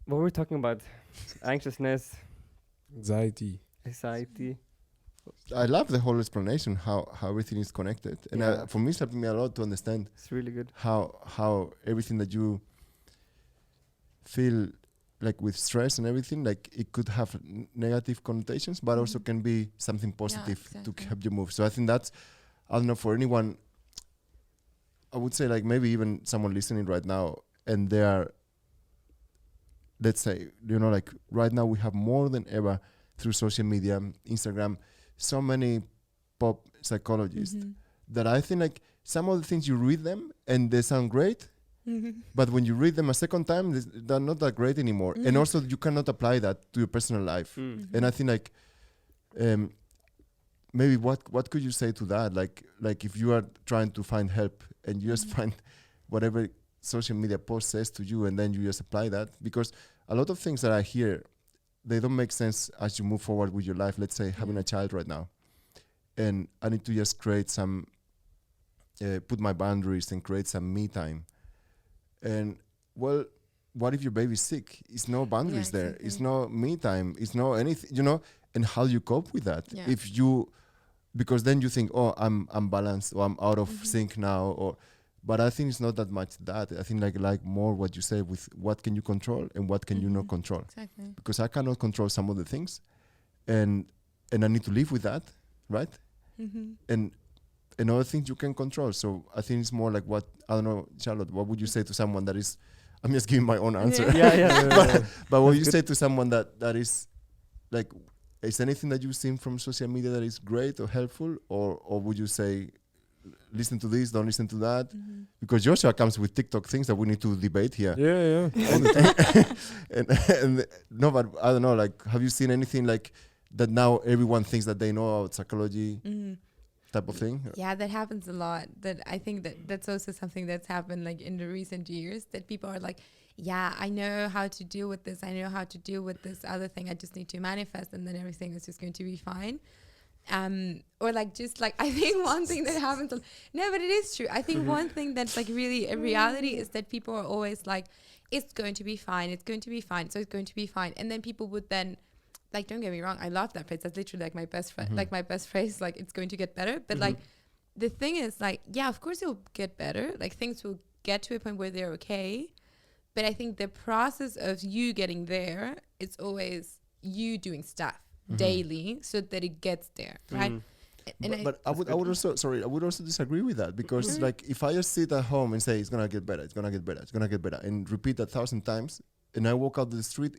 [SPEAKER 3] What were we talking about? Anxiousness,
[SPEAKER 1] Anxiety.
[SPEAKER 3] anxiety.
[SPEAKER 2] I love the whole explanation how everything is connected, and
[SPEAKER 3] Yeah.
[SPEAKER 2] for me, it's helping me a lot to understand
[SPEAKER 3] It's really good.
[SPEAKER 2] how everything that you feel like with stress and everything, like it could have negative connotations, but also can be something positive to
[SPEAKER 4] exactly.
[SPEAKER 2] help you move. So I think that's, I don't know, for anyone, I would say like maybe even someone listening right now, and they are, let's say, you know, like right now we have more than ever through social media, Instagram, so many pop psychologists that I think like some of the things you read them and they sound great, but when you read them a second time, they're not that great anymore. And also you cannot apply that to your personal life. And I think like maybe what could you say to that? Like if you are trying to find help and you just find whatever social media post says to you and then you just apply that, because a lot of things that I hear, they don't make sense as you move forward with your life. Let's say having a child right now, and I need to just create some, put my boundaries and create some me time. And well, what if your baby's sick? It's no boundaries there.
[SPEAKER 4] exactly.
[SPEAKER 2] It's no me time. It's no anything, you know. And how you cope with that?
[SPEAKER 4] Yeah.
[SPEAKER 2] If you, because then you think, oh, I'm balanced, or I'm out of sync now, or. But I think it's not that much that. I think like more what you say with what can you control and what can you not control.
[SPEAKER 4] Exactly.
[SPEAKER 2] Because I cannot control some of the things, and I need to live with that, right? And other things you can control. So I think it's more like what, I don't know, Charlotte, what would you say to someone that is, I'm just giving my own answer. But what you say to someone that is like, is anything that you've seen from social media that is great or helpful, or would you say, listen to this, don't listen to that? Because Joshua comes with TikTok things that we need to debate here.
[SPEAKER 1] Yeah.
[SPEAKER 2] and no, but I don't know, like, have you seen anything like that now everyone thinks that they know about psychology type of thing?
[SPEAKER 4] Yeah, that happens a lot. That I think that's also something that's happened like in the recent years, that people are like, yeah, I know how to deal with this. I know how to deal with this other thing. I just need to manifest and then everything is just going to be fine. Or like just like I think one thing that happens no, but it is true. I think one thing that's like really a reality is that people are always like, it's going to be fine. It's going to be fine. So it's going to be fine. And then people would then, like, don't get me wrong, I love that phrase. That's literally like my best friend, like my best phrase. Like, it's going to get better. But like, the thing is, like, yeah, of course it'll get better. Like, things will get to a point where they're okay. But I think the process of you getting there, it's always you doing stuff daily so that it gets there, right?
[SPEAKER 2] But I would also disagree with that, because like if I just sit at home and say it's gonna get better, it's gonna get better, it's gonna get better, and repeat that 1,000 times, and I walk out the street,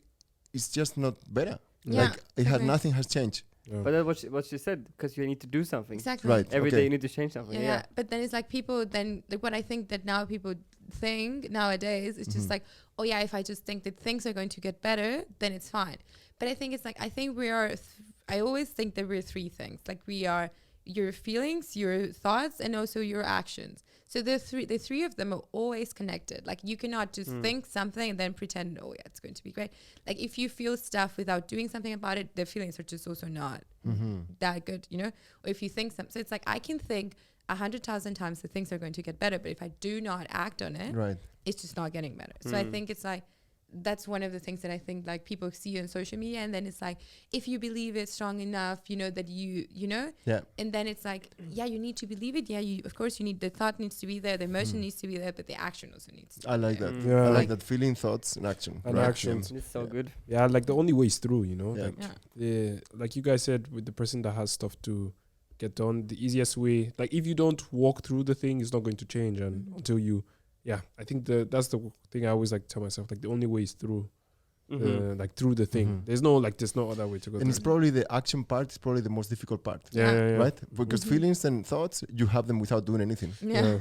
[SPEAKER 2] it's just not better.
[SPEAKER 4] Yeah,
[SPEAKER 2] Like nothing has changed.
[SPEAKER 1] Yeah.
[SPEAKER 3] But that's what she said, because you need to do something.
[SPEAKER 4] Exactly.
[SPEAKER 2] Right.
[SPEAKER 3] Every day
[SPEAKER 2] okay.
[SPEAKER 3] you need to change something.
[SPEAKER 4] Yeah. But then it's like people then, like what I think that now people think nowadays is just like, oh yeah, if I just think that things are going to get better, then it's fine. But I think it's like, I think we are, I always think that we're three things. Like we are your feelings, your thoughts, and also your actions. So the three of them are always connected. Like you cannot just think something and then pretend, oh yeah, it's going to be great. Like if you feel stuff without doing something about it, the feelings are just also not that good, you know? Or if you think something, so it's like I can think 100,000 times that things are going to get better, but if I do not act on it,
[SPEAKER 2] Right.
[SPEAKER 4] it's just not getting better. So I think it's like, that's one of the things that I think like people see on social media, and then it's like, if you believe it strong enough, you know, that you know,
[SPEAKER 2] Yeah.
[SPEAKER 4] and then it's like, yeah, you need to believe it. Yeah, you, of course you need, the thought needs to be there, the emotion needs to be there, but the action also needs to
[SPEAKER 2] I
[SPEAKER 4] be
[SPEAKER 2] like
[SPEAKER 4] there.
[SPEAKER 2] that.
[SPEAKER 1] Yeah.
[SPEAKER 2] I like
[SPEAKER 1] Like-
[SPEAKER 2] that. Feeling, thoughts, and action.
[SPEAKER 1] And actions.
[SPEAKER 3] It's so
[SPEAKER 2] Yeah.
[SPEAKER 3] good.
[SPEAKER 1] Yeah, like the only way is through, you know.
[SPEAKER 2] Yeah.
[SPEAKER 1] Like,
[SPEAKER 4] Yeah.
[SPEAKER 1] like you guys said, with the person that has stuff to get done, the easiest way, like if you don't walk through the thing, it's not going to change. And until you, yeah, I think that's the thing I always like to tell myself, like the only way is through, like through the thing. There's no other way to go.
[SPEAKER 2] And
[SPEAKER 1] through
[SPEAKER 2] it's probably the action part is probably the most difficult part.
[SPEAKER 1] yeah.
[SPEAKER 2] Right? Because feelings and thoughts, you have them without doing anything.
[SPEAKER 4] Yeah.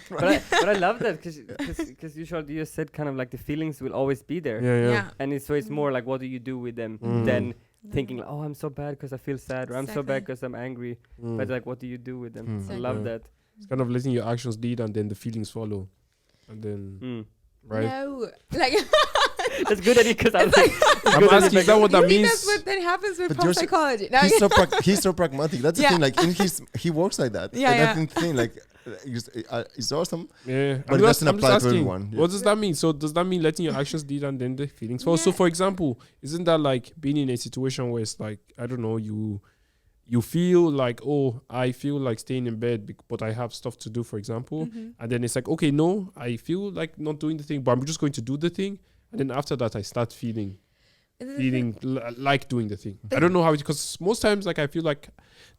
[SPEAKER 3] But I love that, because usually you said kind of like the feelings will always be there.
[SPEAKER 1] Yeah.
[SPEAKER 3] And it's more like, what do you do with them than thinking like, oh, I'm so bad because I feel sad, or I'm so bad
[SPEAKER 4] Exactly.
[SPEAKER 3] because I'm angry. But like, what do you do with them? I
[SPEAKER 4] Mm.
[SPEAKER 3] love
[SPEAKER 1] Yeah.
[SPEAKER 3] that.
[SPEAKER 1] It's kind of letting your actions lead, and then the feelings follow, and then right.
[SPEAKER 4] No, like
[SPEAKER 3] That's good at it, because I'm like,
[SPEAKER 1] I'm asking, is that what
[SPEAKER 4] you
[SPEAKER 1] that
[SPEAKER 4] think
[SPEAKER 1] means?
[SPEAKER 4] that's what then happens with
[SPEAKER 2] But
[SPEAKER 4] pop
[SPEAKER 2] you're
[SPEAKER 4] psychology. No,
[SPEAKER 2] He's so pragmatic. That's the
[SPEAKER 4] Yeah.
[SPEAKER 2] thing. Like he works like that.
[SPEAKER 4] Yeah,
[SPEAKER 2] and
[SPEAKER 4] yeah.
[SPEAKER 2] that's the thing. Like it's awesome.
[SPEAKER 1] Yeah,
[SPEAKER 2] But it doesn't apply to everyone. Yeah.
[SPEAKER 1] What does that mean? So does that mean letting your actions lead and then the feelings follow? So
[SPEAKER 4] Yeah.
[SPEAKER 1] for example, isn't that like being in a situation where it's like, I don't know, you feel like, oh, I feel like staying in bed, but I have stuff to do, for example, and then it's like, okay, no, I feel like not doing the thing, but I'm just going to do the thing, and then after that I start feeling like doing the thing. I don't know how, because most times, like I feel like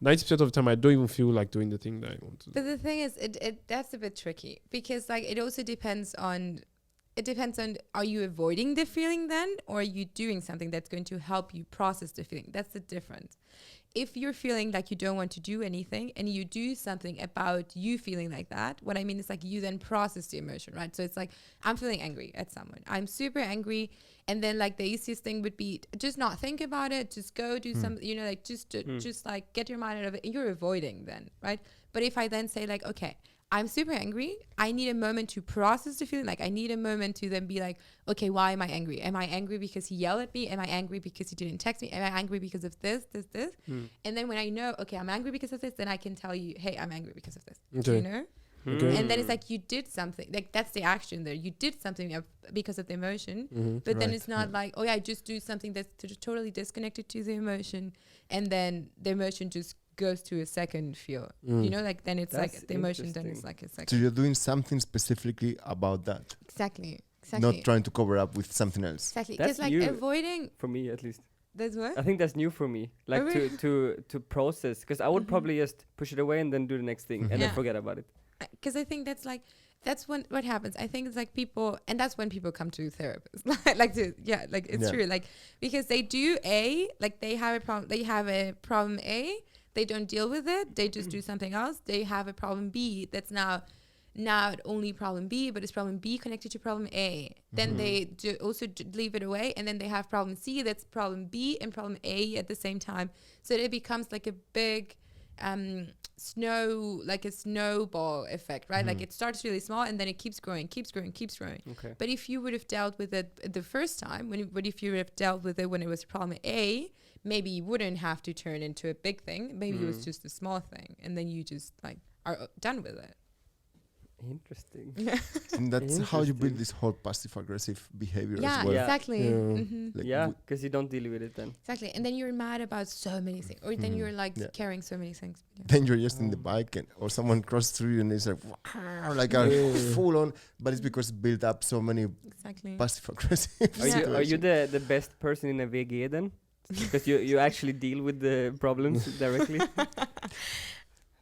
[SPEAKER 1] 90% of the time I don't even feel like doing the thing that I want to do.
[SPEAKER 4] But the thing is, it that's a bit tricky, because like it also depends on, are you avoiding the feeling then, or are you doing something that's going to help you process the feeling? That's the difference. If you're feeling like you don't want to do anything and you do something about you feeling like that, what I mean is like you then process the emotion, right? So it's like, I'm feeling angry at someone. I'm super angry. And then like the easiest thing would be just not think about it. Just go do something, you know, like just like get your mind out of it. You're avoiding then, right? But if I then say like, okay, I'm super angry. I need a moment to process the feeling. Like I need a moment to then be like, okay, why am I angry? Am I angry because he yelled at me? Am I angry because he didn't text me? Am I angry because of this? And then when I know, okay, I'm angry because of this, then I can tell you, hey, I'm angry because of this.
[SPEAKER 1] Okay.
[SPEAKER 4] You know?
[SPEAKER 1] Okay.
[SPEAKER 4] And then it's like you did something. Like that's the action there. You did something because of the emotion. But then
[SPEAKER 2] Right.
[SPEAKER 4] it's not like, oh yeah, I just do something that's totally disconnected to the emotion. And then the emotion just goes to a second feel. You know, like then it's
[SPEAKER 3] That's
[SPEAKER 4] like the emotion then is
[SPEAKER 3] interesting.
[SPEAKER 4] like a
[SPEAKER 2] So
[SPEAKER 4] second.
[SPEAKER 2] you're doing something specifically about that,
[SPEAKER 4] Exactly.
[SPEAKER 2] not trying to cover up with something else.
[SPEAKER 4] Exactly.
[SPEAKER 3] That's
[SPEAKER 4] Because like
[SPEAKER 3] new.
[SPEAKER 4] avoiding,
[SPEAKER 3] For me, at least.
[SPEAKER 4] that's what?
[SPEAKER 3] I think that's new for me. Like
[SPEAKER 4] really?
[SPEAKER 3] to process, because I would probably just push it away and then do the next thing and then
[SPEAKER 4] Yeah.
[SPEAKER 3] forget about it.
[SPEAKER 4] Because I think that's like, that's when what happens. I think it's like people, and that's when people come to therapists. Like to, yeah, like it's
[SPEAKER 2] Yeah.
[SPEAKER 4] true. Like because they do like they have a problem A, they don't deal with it. They just do something else. They have a problem B that's now not only problem B, but it's problem B connected to problem A. Then they do also leave it away, and then they have problem C that's problem B and problem A at the same time. So it becomes like a big snowball effect, right? Like it starts really small and then it keeps growing.
[SPEAKER 3] Okay.
[SPEAKER 4] But if you would have dealt with it the first time, but if you would have dealt with it when it was problem A, maybe you wouldn't have to turn into a big thing. Maybe it was just a small thing, and then you just like are done with it.
[SPEAKER 3] Interesting.
[SPEAKER 2] And that's how you build
[SPEAKER 3] Interesting.
[SPEAKER 2] this whole passive aggressive behavior
[SPEAKER 4] Yeah,
[SPEAKER 2] as well.
[SPEAKER 3] Yeah.
[SPEAKER 4] exactly.
[SPEAKER 1] Yeah.
[SPEAKER 2] Like
[SPEAKER 3] Yeah,
[SPEAKER 2] we-
[SPEAKER 3] because you don't deal with it then.
[SPEAKER 4] Exactly. And then you're mad about so many things, or then
[SPEAKER 2] Mhm.
[SPEAKER 4] you're like
[SPEAKER 2] Yeah.
[SPEAKER 4] carrying so many things. Yeah.
[SPEAKER 2] then you're just in the
[SPEAKER 3] Um,
[SPEAKER 2] bike or someone crosses through you and it's like "Wow," like a
[SPEAKER 1] Yeah.
[SPEAKER 2] full on, but it's because it built up so many
[SPEAKER 4] Exactly.
[SPEAKER 2] passive aggressive
[SPEAKER 3] Are you
[SPEAKER 2] situations.
[SPEAKER 3] the best person in a VG then? Because you actually deal with the problems directly.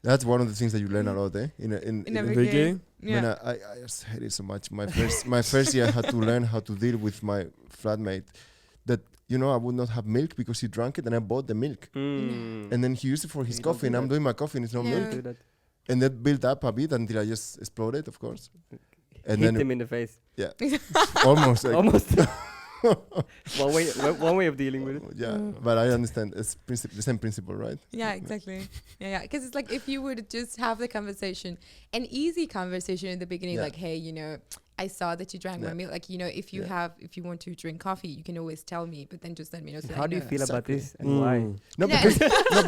[SPEAKER 2] That's one of the things that you learn a lot, eh? In
[SPEAKER 4] In a
[SPEAKER 2] a-
[SPEAKER 4] big
[SPEAKER 1] VG?
[SPEAKER 4] game.
[SPEAKER 2] Man,
[SPEAKER 4] Yeah.
[SPEAKER 2] I just hate it so much. My first year I had to learn how to deal with my flatmate. That I would not have milk because he drank it, and I bought the milk,
[SPEAKER 3] Mm.
[SPEAKER 2] and then he used it for his
[SPEAKER 3] You don't
[SPEAKER 2] coffee,
[SPEAKER 3] do
[SPEAKER 2] and I'm
[SPEAKER 3] that.
[SPEAKER 2] doing my coffee, and it's no
[SPEAKER 4] Yeah.
[SPEAKER 2] milk,
[SPEAKER 3] Do that.
[SPEAKER 2] and that built up a bit until I just exploded, of course, and
[SPEAKER 3] Hit
[SPEAKER 2] then
[SPEAKER 3] him in the face.
[SPEAKER 2] almost like,
[SPEAKER 3] Almost. one way of dealing with it.
[SPEAKER 2] yeah.
[SPEAKER 4] Mm.
[SPEAKER 2] But I understand it's the same principle, right?
[SPEAKER 4] Yeah, exactly. Yeah. Because it's like if you would just have the conversation, an easy conversation in the beginning,
[SPEAKER 2] Yeah.
[SPEAKER 4] like, hey, I saw that you drank my
[SPEAKER 2] Yeah.
[SPEAKER 4] milk. Like, if you want to drink coffee, you can always tell me, but then just let me know. So
[SPEAKER 3] How
[SPEAKER 4] I
[SPEAKER 3] do you
[SPEAKER 4] know.
[SPEAKER 3] feel about
[SPEAKER 2] Exactly.
[SPEAKER 3] this and why?
[SPEAKER 2] No,
[SPEAKER 4] Yeah.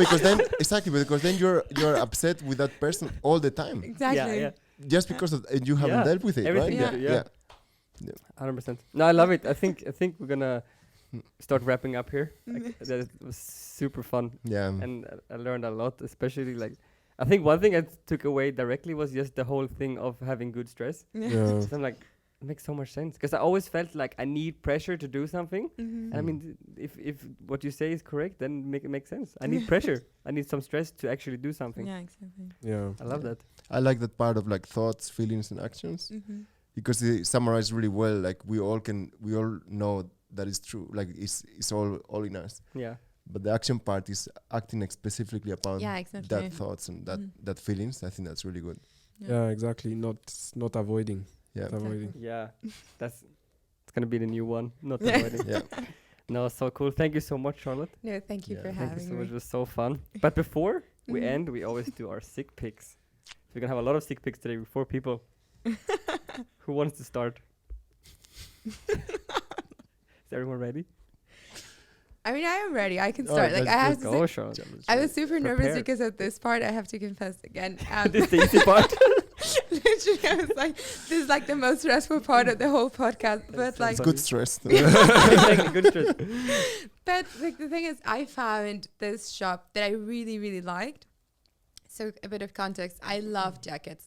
[SPEAKER 2] because then exactly because then you're upset with that person all the time
[SPEAKER 4] Exactly.
[SPEAKER 3] Yeah,
[SPEAKER 2] just because you haven't
[SPEAKER 3] Yeah.
[SPEAKER 2] dealt with it,
[SPEAKER 3] Everything
[SPEAKER 2] right?
[SPEAKER 3] you do, yeah. 100%. No, I love it. I think we're gonna
[SPEAKER 2] Mm.
[SPEAKER 3] start wrapping up here. Like, that was super fun,
[SPEAKER 2] Yeah.
[SPEAKER 3] and I learned a lot. Especially like, I think one thing I took away directly was just the whole thing of having good stress.
[SPEAKER 1] Yeah.
[SPEAKER 3] So I'm like, it makes so much sense because I always felt like I need pressure to do something.
[SPEAKER 4] Mhm.
[SPEAKER 3] And I mean, if what you say is correct, then it makes sense. I need pressure. I need some stress to actually do something.
[SPEAKER 4] Yeah, exactly.
[SPEAKER 1] Yeah.
[SPEAKER 3] I love
[SPEAKER 2] Yeah.
[SPEAKER 3] that.
[SPEAKER 2] I like that part of like thoughts, feelings, and actions
[SPEAKER 4] Mm-hmm.
[SPEAKER 2] because they summarize really well. Like we all know that is true. Like it's all in us.
[SPEAKER 3] Yeah.
[SPEAKER 2] But the action part is acting specifically upon
[SPEAKER 4] Yeah, exactly.
[SPEAKER 2] that thoughts and
[SPEAKER 4] Mhm.
[SPEAKER 2] that feelings. I think that's really good.
[SPEAKER 1] Yeah, exactly. Not avoiding.
[SPEAKER 2] Yeah.
[SPEAKER 1] Not avoiding.
[SPEAKER 3] Yeah. It's gonna be the new one. Not
[SPEAKER 4] Yeah.
[SPEAKER 3] avoiding.
[SPEAKER 2] Yeah.
[SPEAKER 3] No, so cool. Thank you so much, Charlotte.
[SPEAKER 4] No, thank you
[SPEAKER 2] Yeah.
[SPEAKER 4] for
[SPEAKER 3] Thank you
[SPEAKER 4] having
[SPEAKER 3] so much. It
[SPEAKER 4] me.
[SPEAKER 3] was so fun. But before we
[SPEAKER 4] Mhm.
[SPEAKER 3] end, we always do our sick picks. So we're gonna have a lot of sick picks today with 4 people. Who wants to start? Is everyone ready?
[SPEAKER 4] I mean, I am ready. I can
[SPEAKER 2] Oh,
[SPEAKER 4] start. Like, I have
[SPEAKER 3] Let's
[SPEAKER 4] to
[SPEAKER 3] go,
[SPEAKER 4] say,
[SPEAKER 3] Charlotte.
[SPEAKER 4] I was super nervous
[SPEAKER 3] Prepared.
[SPEAKER 4] because of this part. I have to confess again.
[SPEAKER 3] This is the easy part.
[SPEAKER 4] Literally, I was like, this is like the most stressful part of the whole podcast. But
[SPEAKER 3] so
[SPEAKER 4] like,
[SPEAKER 2] It's good stress.
[SPEAKER 3] Exactly, good stress.
[SPEAKER 4] but like the thing is, I found this shop that I really, really liked. So a bit of context: I love jackets.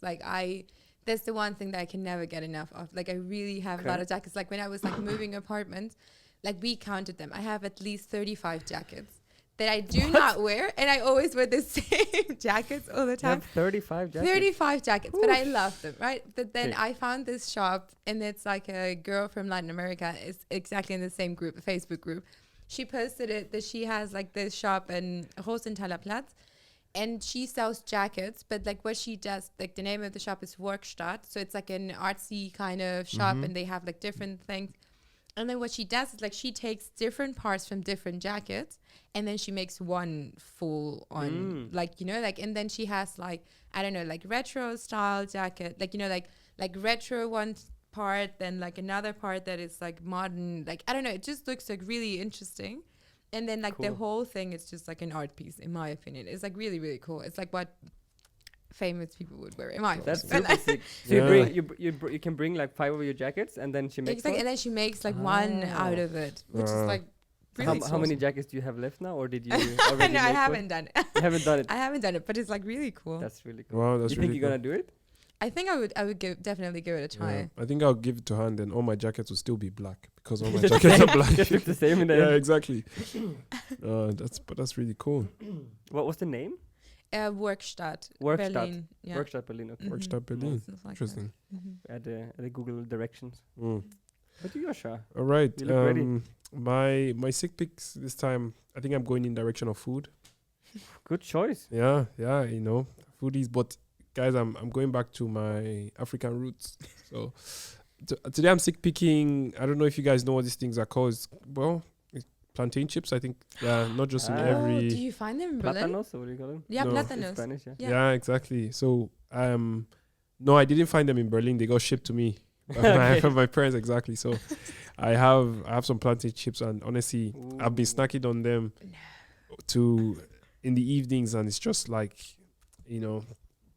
[SPEAKER 4] That's the one thing that I can never get enough of. Like, I really have a lot
[SPEAKER 3] Okay.
[SPEAKER 4] of jackets. Like when I was like moving apartments, like we counted them. I have at least 35 jackets that I do not wear, and I always wear the same jackets all the
[SPEAKER 3] You
[SPEAKER 4] time.
[SPEAKER 3] have 35 jackets.
[SPEAKER 4] 35 jackets, but I love them, right? But then
[SPEAKER 3] Okay.
[SPEAKER 4] I found this shop, and it's like a girl from Latin America. It's exactly in the same group, a Facebook group. She posted it that she has like this shop in Rosenthaler Platz, and she sells jackets. But like what she does, like the name of the shop is Werkstatt, so it's like an artsy kind of shop, and they have like different things. And then what she does is like she takes different parts from different jackets, and then she makes one full on and then she has like, I don't know, like retro style jacket, like retro one part, then like another part that is like modern, like I don't know, it just looks like really interesting. And then like the
[SPEAKER 3] Cool.
[SPEAKER 4] whole thing is just like an art piece, in my opinion. It's like really, really cool. It's like what famous people would wear, in my
[SPEAKER 3] That's
[SPEAKER 4] opinion.
[SPEAKER 3] super sick. So
[SPEAKER 1] Yeah.
[SPEAKER 3] you can bring like 5 of your jackets, and then she makes
[SPEAKER 4] Exactly,
[SPEAKER 3] one?
[SPEAKER 4] and then she makes like one out
[SPEAKER 3] Ah.
[SPEAKER 4] of it, which is
[SPEAKER 1] Ah.
[SPEAKER 4] like
[SPEAKER 3] So
[SPEAKER 4] really
[SPEAKER 3] how many
[SPEAKER 4] awesome.
[SPEAKER 3] jackets do you have left now, or did you
[SPEAKER 4] No,
[SPEAKER 3] already
[SPEAKER 4] I
[SPEAKER 3] make
[SPEAKER 4] haven't done it.
[SPEAKER 3] one? You haven't done it.
[SPEAKER 4] I haven't done it, but it's like really cool.
[SPEAKER 3] That's really cool.
[SPEAKER 1] Wow, that's
[SPEAKER 3] you
[SPEAKER 1] really
[SPEAKER 3] think you're
[SPEAKER 1] cool.
[SPEAKER 3] gonna do it?
[SPEAKER 4] I think I would definitely give it a try.
[SPEAKER 1] Yeah. I think I'll give it to her, and then all my jackets will still be black because all my
[SPEAKER 3] Just
[SPEAKER 1] jackets are
[SPEAKER 3] same-
[SPEAKER 1] black.
[SPEAKER 3] Just look the same in the
[SPEAKER 1] Yeah,
[SPEAKER 3] end.
[SPEAKER 1] exactly. That's really cool.
[SPEAKER 3] What was the name?
[SPEAKER 4] Werkstatt,
[SPEAKER 3] Werkstatt.
[SPEAKER 4] Berlin. Yeah.
[SPEAKER 3] Workshop Berlin. Okay.
[SPEAKER 4] Mhm.
[SPEAKER 1] Werkstatt Berlin.
[SPEAKER 4] Stuff like that.
[SPEAKER 1] Interesting.
[SPEAKER 4] Mhm.
[SPEAKER 3] At the Google directions.
[SPEAKER 1] Mm.
[SPEAKER 3] But you, Yosha.
[SPEAKER 1] All right.
[SPEAKER 3] You look ready.
[SPEAKER 1] My sick picks this time. I think I'm going in direction of food.
[SPEAKER 3] Good choice.
[SPEAKER 1] Yeah, foodies. But guys, I'm going back to my African roots. So today I'm sick picking. I don't know if you guys know what these things are called. It's plantain chips. I think. Yeah, not just in
[SPEAKER 3] Ah.
[SPEAKER 4] Oh, do
[SPEAKER 1] every.
[SPEAKER 4] you find them in Berlin?
[SPEAKER 3] Platanos, or what do you call them?
[SPEAKER 4] Yeah,
[SPEAKER 1] No.
[SPEAKER 3] In
[SPEAKER 4] platanos.
[SPEAKER 3] Spanish, yeah.
[SPEAKER 4] Yeah.
[SPEAKER 1] Yeah, exactly. So no, I didn't find them in Berlin. They got shipped to me from my parents. Exactly. So I have some plantain chips, and honestly, I've been
[SPEAKER 3] Ooh.
[SPEAKER 1] snacking on them in the evenings, and it's just like,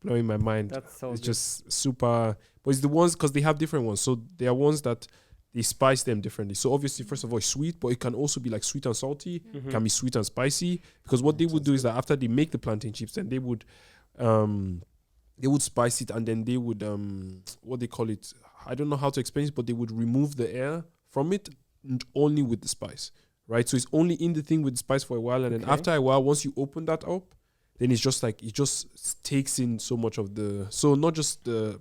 [SPEAKER 1] Now in my mind,
[SPEAKER 3] That's so
[SPEAKER 1] it's
[SPEAKER 3] good.
[SPEAKER 1] just super. But it's the ones because they have different ones. So there are ones that they spice them differently. So obviously, first of all, it's sweet, but it can also be like sweet and salty.
[SPEAKER 3] Mhm.
[SPEAKER 1] Can be sweet and spicy. Because what they would do is that after they make the plantain chips, then they would spice it, and then they would what they call it. I don't know how to explain it, but they would remove the air from it and only with the spice, right? So it's only in the thing with the spice for a while, and then
[SPEAKER 3] Okay.
[SPEAKER 1] after a while, once you open that up, then it's just like it just takes in so much of the. So not just the,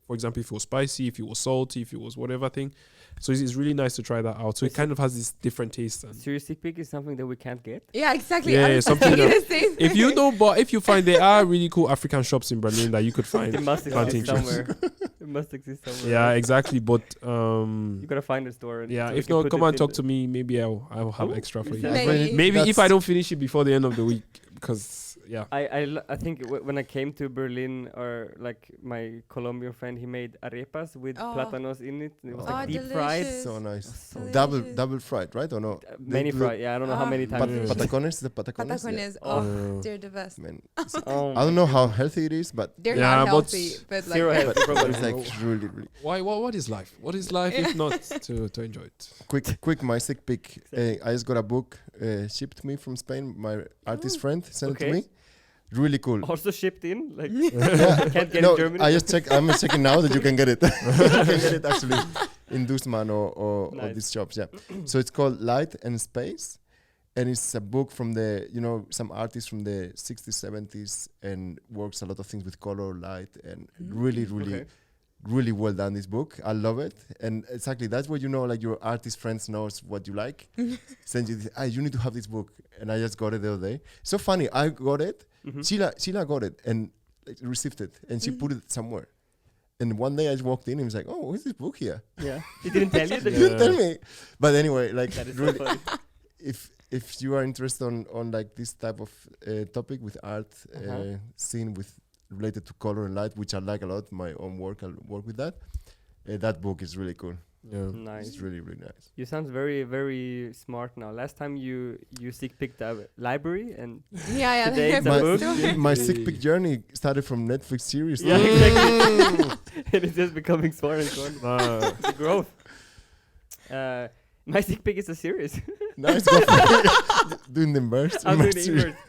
[SPEAKER 1] for example, if it was spicy, if it was salty, if it was whatever thing. So it's really nice to try that out. So it kind of has this different taste. And
[SPEAKER 3] Serious pick is something that we can't get.
[SPEAKER 4] Yeah, exactly.
[SPEAKER 1] Yeah,
[SPEAKER 4] I
[SPEAKER 1] yeah,
[SPEAKER 4] was
[SPEAKER 1] something
[SPEAKER 4] thinking
[SPEAKER 1] that-
[SPEAKER 4] the same
[SPEAKER 1] if you
[SPEAKER 4] thing.
[SPEAKER 1] know, but if you find there are really cool African shops in Berlin that you could find
[SPEAKER 3] It must
[SPEAKER 1] plantain
[SPEAKER 3] exist
[SPEAKER 1] chips.
[SPEAKER 3] somewhere. It must exist somewhere.
[SPEAKER 1] Yeah, exactly. But
[SPEAKER 3] You gotta find a store. And
[SPEAKER 1] yeah,
[SPEAKER 3] so we
[SPEAKER 1] if
[SPEAKER 3] can
[SPEAKER 1] not,
[SPEAKER 3] put
[SPEAKER 1] come
[SPEAKER 3] it
[SPEAKER 1] and
[SPEAKER 3] in
[SPEAKER 1] talk
[SPEAKER 3] the-
[SPEAKER 1] to me. Maybe I'll have
[SPEAKER 3] Oh,
[SPEAKER 1] extra for
[SPEAKER 3] you
[SPEAKER 1] you.
[SPEAKER 3] said-
[SPEAKER 4] Maybe.
[SPEAKER 1] Maybe if I
[SPEAKER 2] That's-
[SPEAKER 1] don't finish it before the end of the week, because yeah.
[SPEAKER 3] I think when I came to Berlin, or like my Colombian friend, he made arepas with
[SPEAKER 4] Oh.
[SPEAKER 3] platanos in it. It was
[SPEAKER 2] Oh,
[SPEAKER 3] like deep fried,
[SPEAKER 4] delicious.
[SPEAKER 2] So nice.
[SPEAKER 3] So
[SPEAKER 4] Delicious.
[SPEAKER 2] Double fried, right? Or no?
[SPEAKER 3] many
[SPEAKER 2] do
[SPEAKER 3] fried. Yeah, I don't know how many
[SPEAKER 4] Ah.
[SPEAKER 3] times.
[SPEAKER 1] Yeah.
[SPEAKER 2] Patacones, the patacones.
[SPEAKER 4] Patacones,
[SPEAKER 3] Oh.
[SPEAKER 4] oh, they're the best.
[SPEAKER 2] Man,
[SPEAKER 3] Oh
[SPEAKER 2] I don't know how healthy it is, but
[SPEAKER 4] They're
[SPEAKER 1] Yeah,
[SPEAKER 4] not
[SPEAKER 1] but
[SPEAKER 4] healthy, but like
[SPEAKER 3] zero
[SPEAKER 2] but
[SPEAKER 3] healthy probably.
[SPEAKER 2] it's like really, really
[SPEAKER 1] Why? What is life? What is life if not to enjoy it?
[SPEAKER 2] quick. My sick pick. I just got a book shipped to me from Spain. My artist friend sent it
[SPEAKER 3] Okay.
[SPEAKER 2] to me. Really cool.
[SPEAKER 3] Also shipped in, like
[SPEAKER 2] Yeah.
[SPEAKER 3] can't get
[SPEAKER 2] No,
[SPEAKER 3] in Germany.
[SPEAKER 2] I just checked. I'm checking now that you can get it. You can get it actually in Dussmann or
[SPEAKER 3] Nice.
[SPEAKER 2] these shops. Yeah. So it's called Light and Space, and it's a book from the some artists from the 60s, 70s, and works a lot of things with color, light, and really, really.
[SPEAKER 3] Okay.
[SPEAKER 2] Really well done, this book. I love it. And exactly, that's what like your artist friends knows what you like. Send you, you need to have this book. And I just got it the other day. So funny, I got it.
[SPEAKER 3] Mhm.
[SPEAKER 2] Sheila got it and received it. And she put it somewhere. And one day I just walked in and was like, oh, what's this book here?
[SPEAKER 3] Yeah, he didn't tell you that.
[SPEAKER 2] You didn't tell me. But anyway, like,
[SPEAKER 3] That is so
[SPEAKER 2] really,
[SPEAKER 3] funny.
[SPEAKER 2] if you are interested on like this type of topic with art,
[SPEAKER 3] Uh-huh.
[SPEAKER 2] scene with related to color and light, which I like a lot. My own work, I'll work with that. That book is really cool.
[SPEAKER 1] Yeah.
[SPEAKER 3] Nice.
[SPEAKER 2] It's really, really nice.
[SPEAKER 3] You sound very, very smart now. Last time you sick picked a library, and
[SPEAKER 4] yeah,
[SPEAKER 3] Today it's a
[SPEAKER 2] My,
[SPEAKER 3] book.
[SPEAKER 2] my sick pick journey started from Netflix series.
[SPEAKER 3] Yeah, exactly. and it's just becoming smaller and smaller. The growth. My sick pick is a series.
[SPEAKER 2] Nice. Go for it. Doing the inverse.
[SPEAKER 3] I'm doing the
[SPEAKER 2] series.
[SPEAKER 3] inverse.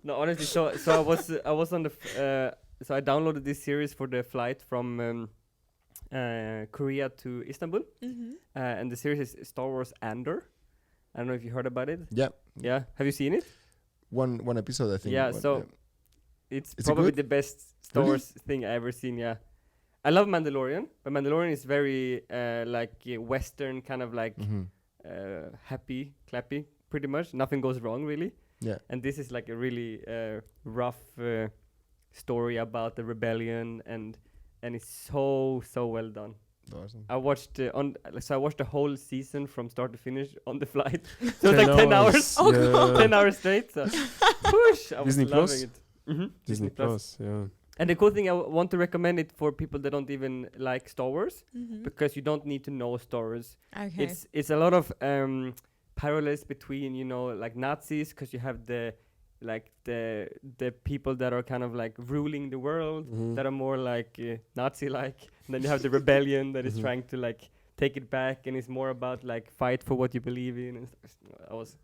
[SPEAKER 3] No, honestly, so I was on the so I downloaded this series for the flight from Korea to Istanbul, and the series is Star Wars Andor. I don't know if you heard about it.
[SPEAKER 2] Yeah.
[SPEAKER 3] Yeah, have you seen it?
[SPEAKER 2] One episode, I think.
[SPEAKER 3] Yeah,
[SPEAKER 2] but,
[SPEAKER 3] so it's
[SPEAKER 2] Is it
[SPEAKER 3] probably
[SPEAKER 2] good?
[SPEAKER 3] the best Star
[SPEAKER 2] Really?
[SPEAKER 3] Wars thing I ever seen. Yeah, I love Mandalorian, but Mandalorian is very Western, kind of like
[SPEAKER 2] Mhm.
[SPEAKER 3] happy, clappy, pretty much. Nothing goes wrong really.
[SPEAKER 2] Yeah.
[SPEAKER 3] And this is like a really rough story about the rebellion, and it's so well done.
[SPEAKER 2] Awesome.
[SPEAKER 3] I watched I watched the whole season from start to finish on the flight. So it's like 10 hours.
[SPEAKER 4] Oh, God.
[SPEAKER 3] 10 hours straight. So push. I was
[SPEAKER 1] Disney
[SPEAKER 3] loving
[SPEAKER 1] Plus?
[SPEAKER 3] it. Mm-hmm.
[SPEAKER 1] Disney Plus. Yeah.
[SPEAKER 3] And the cool thing, I want to recommend it for people that don't even like Star Wars, because you don't need to know Star Wars.
[SPEAKER 4] Okay.
[SPEAKER 3] It's a lot of parallels between, like Nazis, because you have the people that are kind of like ruling the world, that are more like Nazi-like, and then you have the rebellion that is trying to like take it back, and it's more about like fight for what you believe in. And I was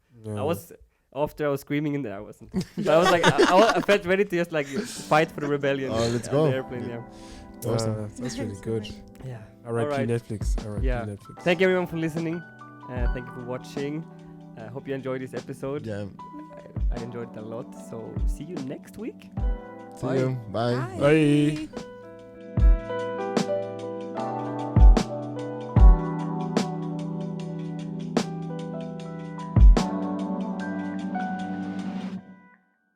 [SPEAKER 3] after I was screaming in there, I wasn't. But I was like, I felt ready to just like fight for the rebellion.
[SPEAKER 2] Oh, let's
[SPEAKER 3] on
[SPEAKER 2] go.
[SPEAKER 3] the airplane. Yeah.
[SPEAKER 2] Awesome.
[SPEAKER 1] That's really good.
[SPEAKER 3] Yeah.
[SPEAKER 1] R.I.P.
[SPEAKER 3] Alright.
[SPEAKER 1] Netflix. R.I.P.
[SPEAKER 3] Yeah.
[SPEAKER 1] Netflix.
[SPEAKER 3] Thank you everyone for listening. Thank you for watching. I hope you enjoyed this episode.
[SPEAKER 2] Yeah.
[SPEAKER 3] I enjoyed it a lot. So see you next week.
[SPEAKER 2] See you. Bye.
[SPEAKER 1] Bye.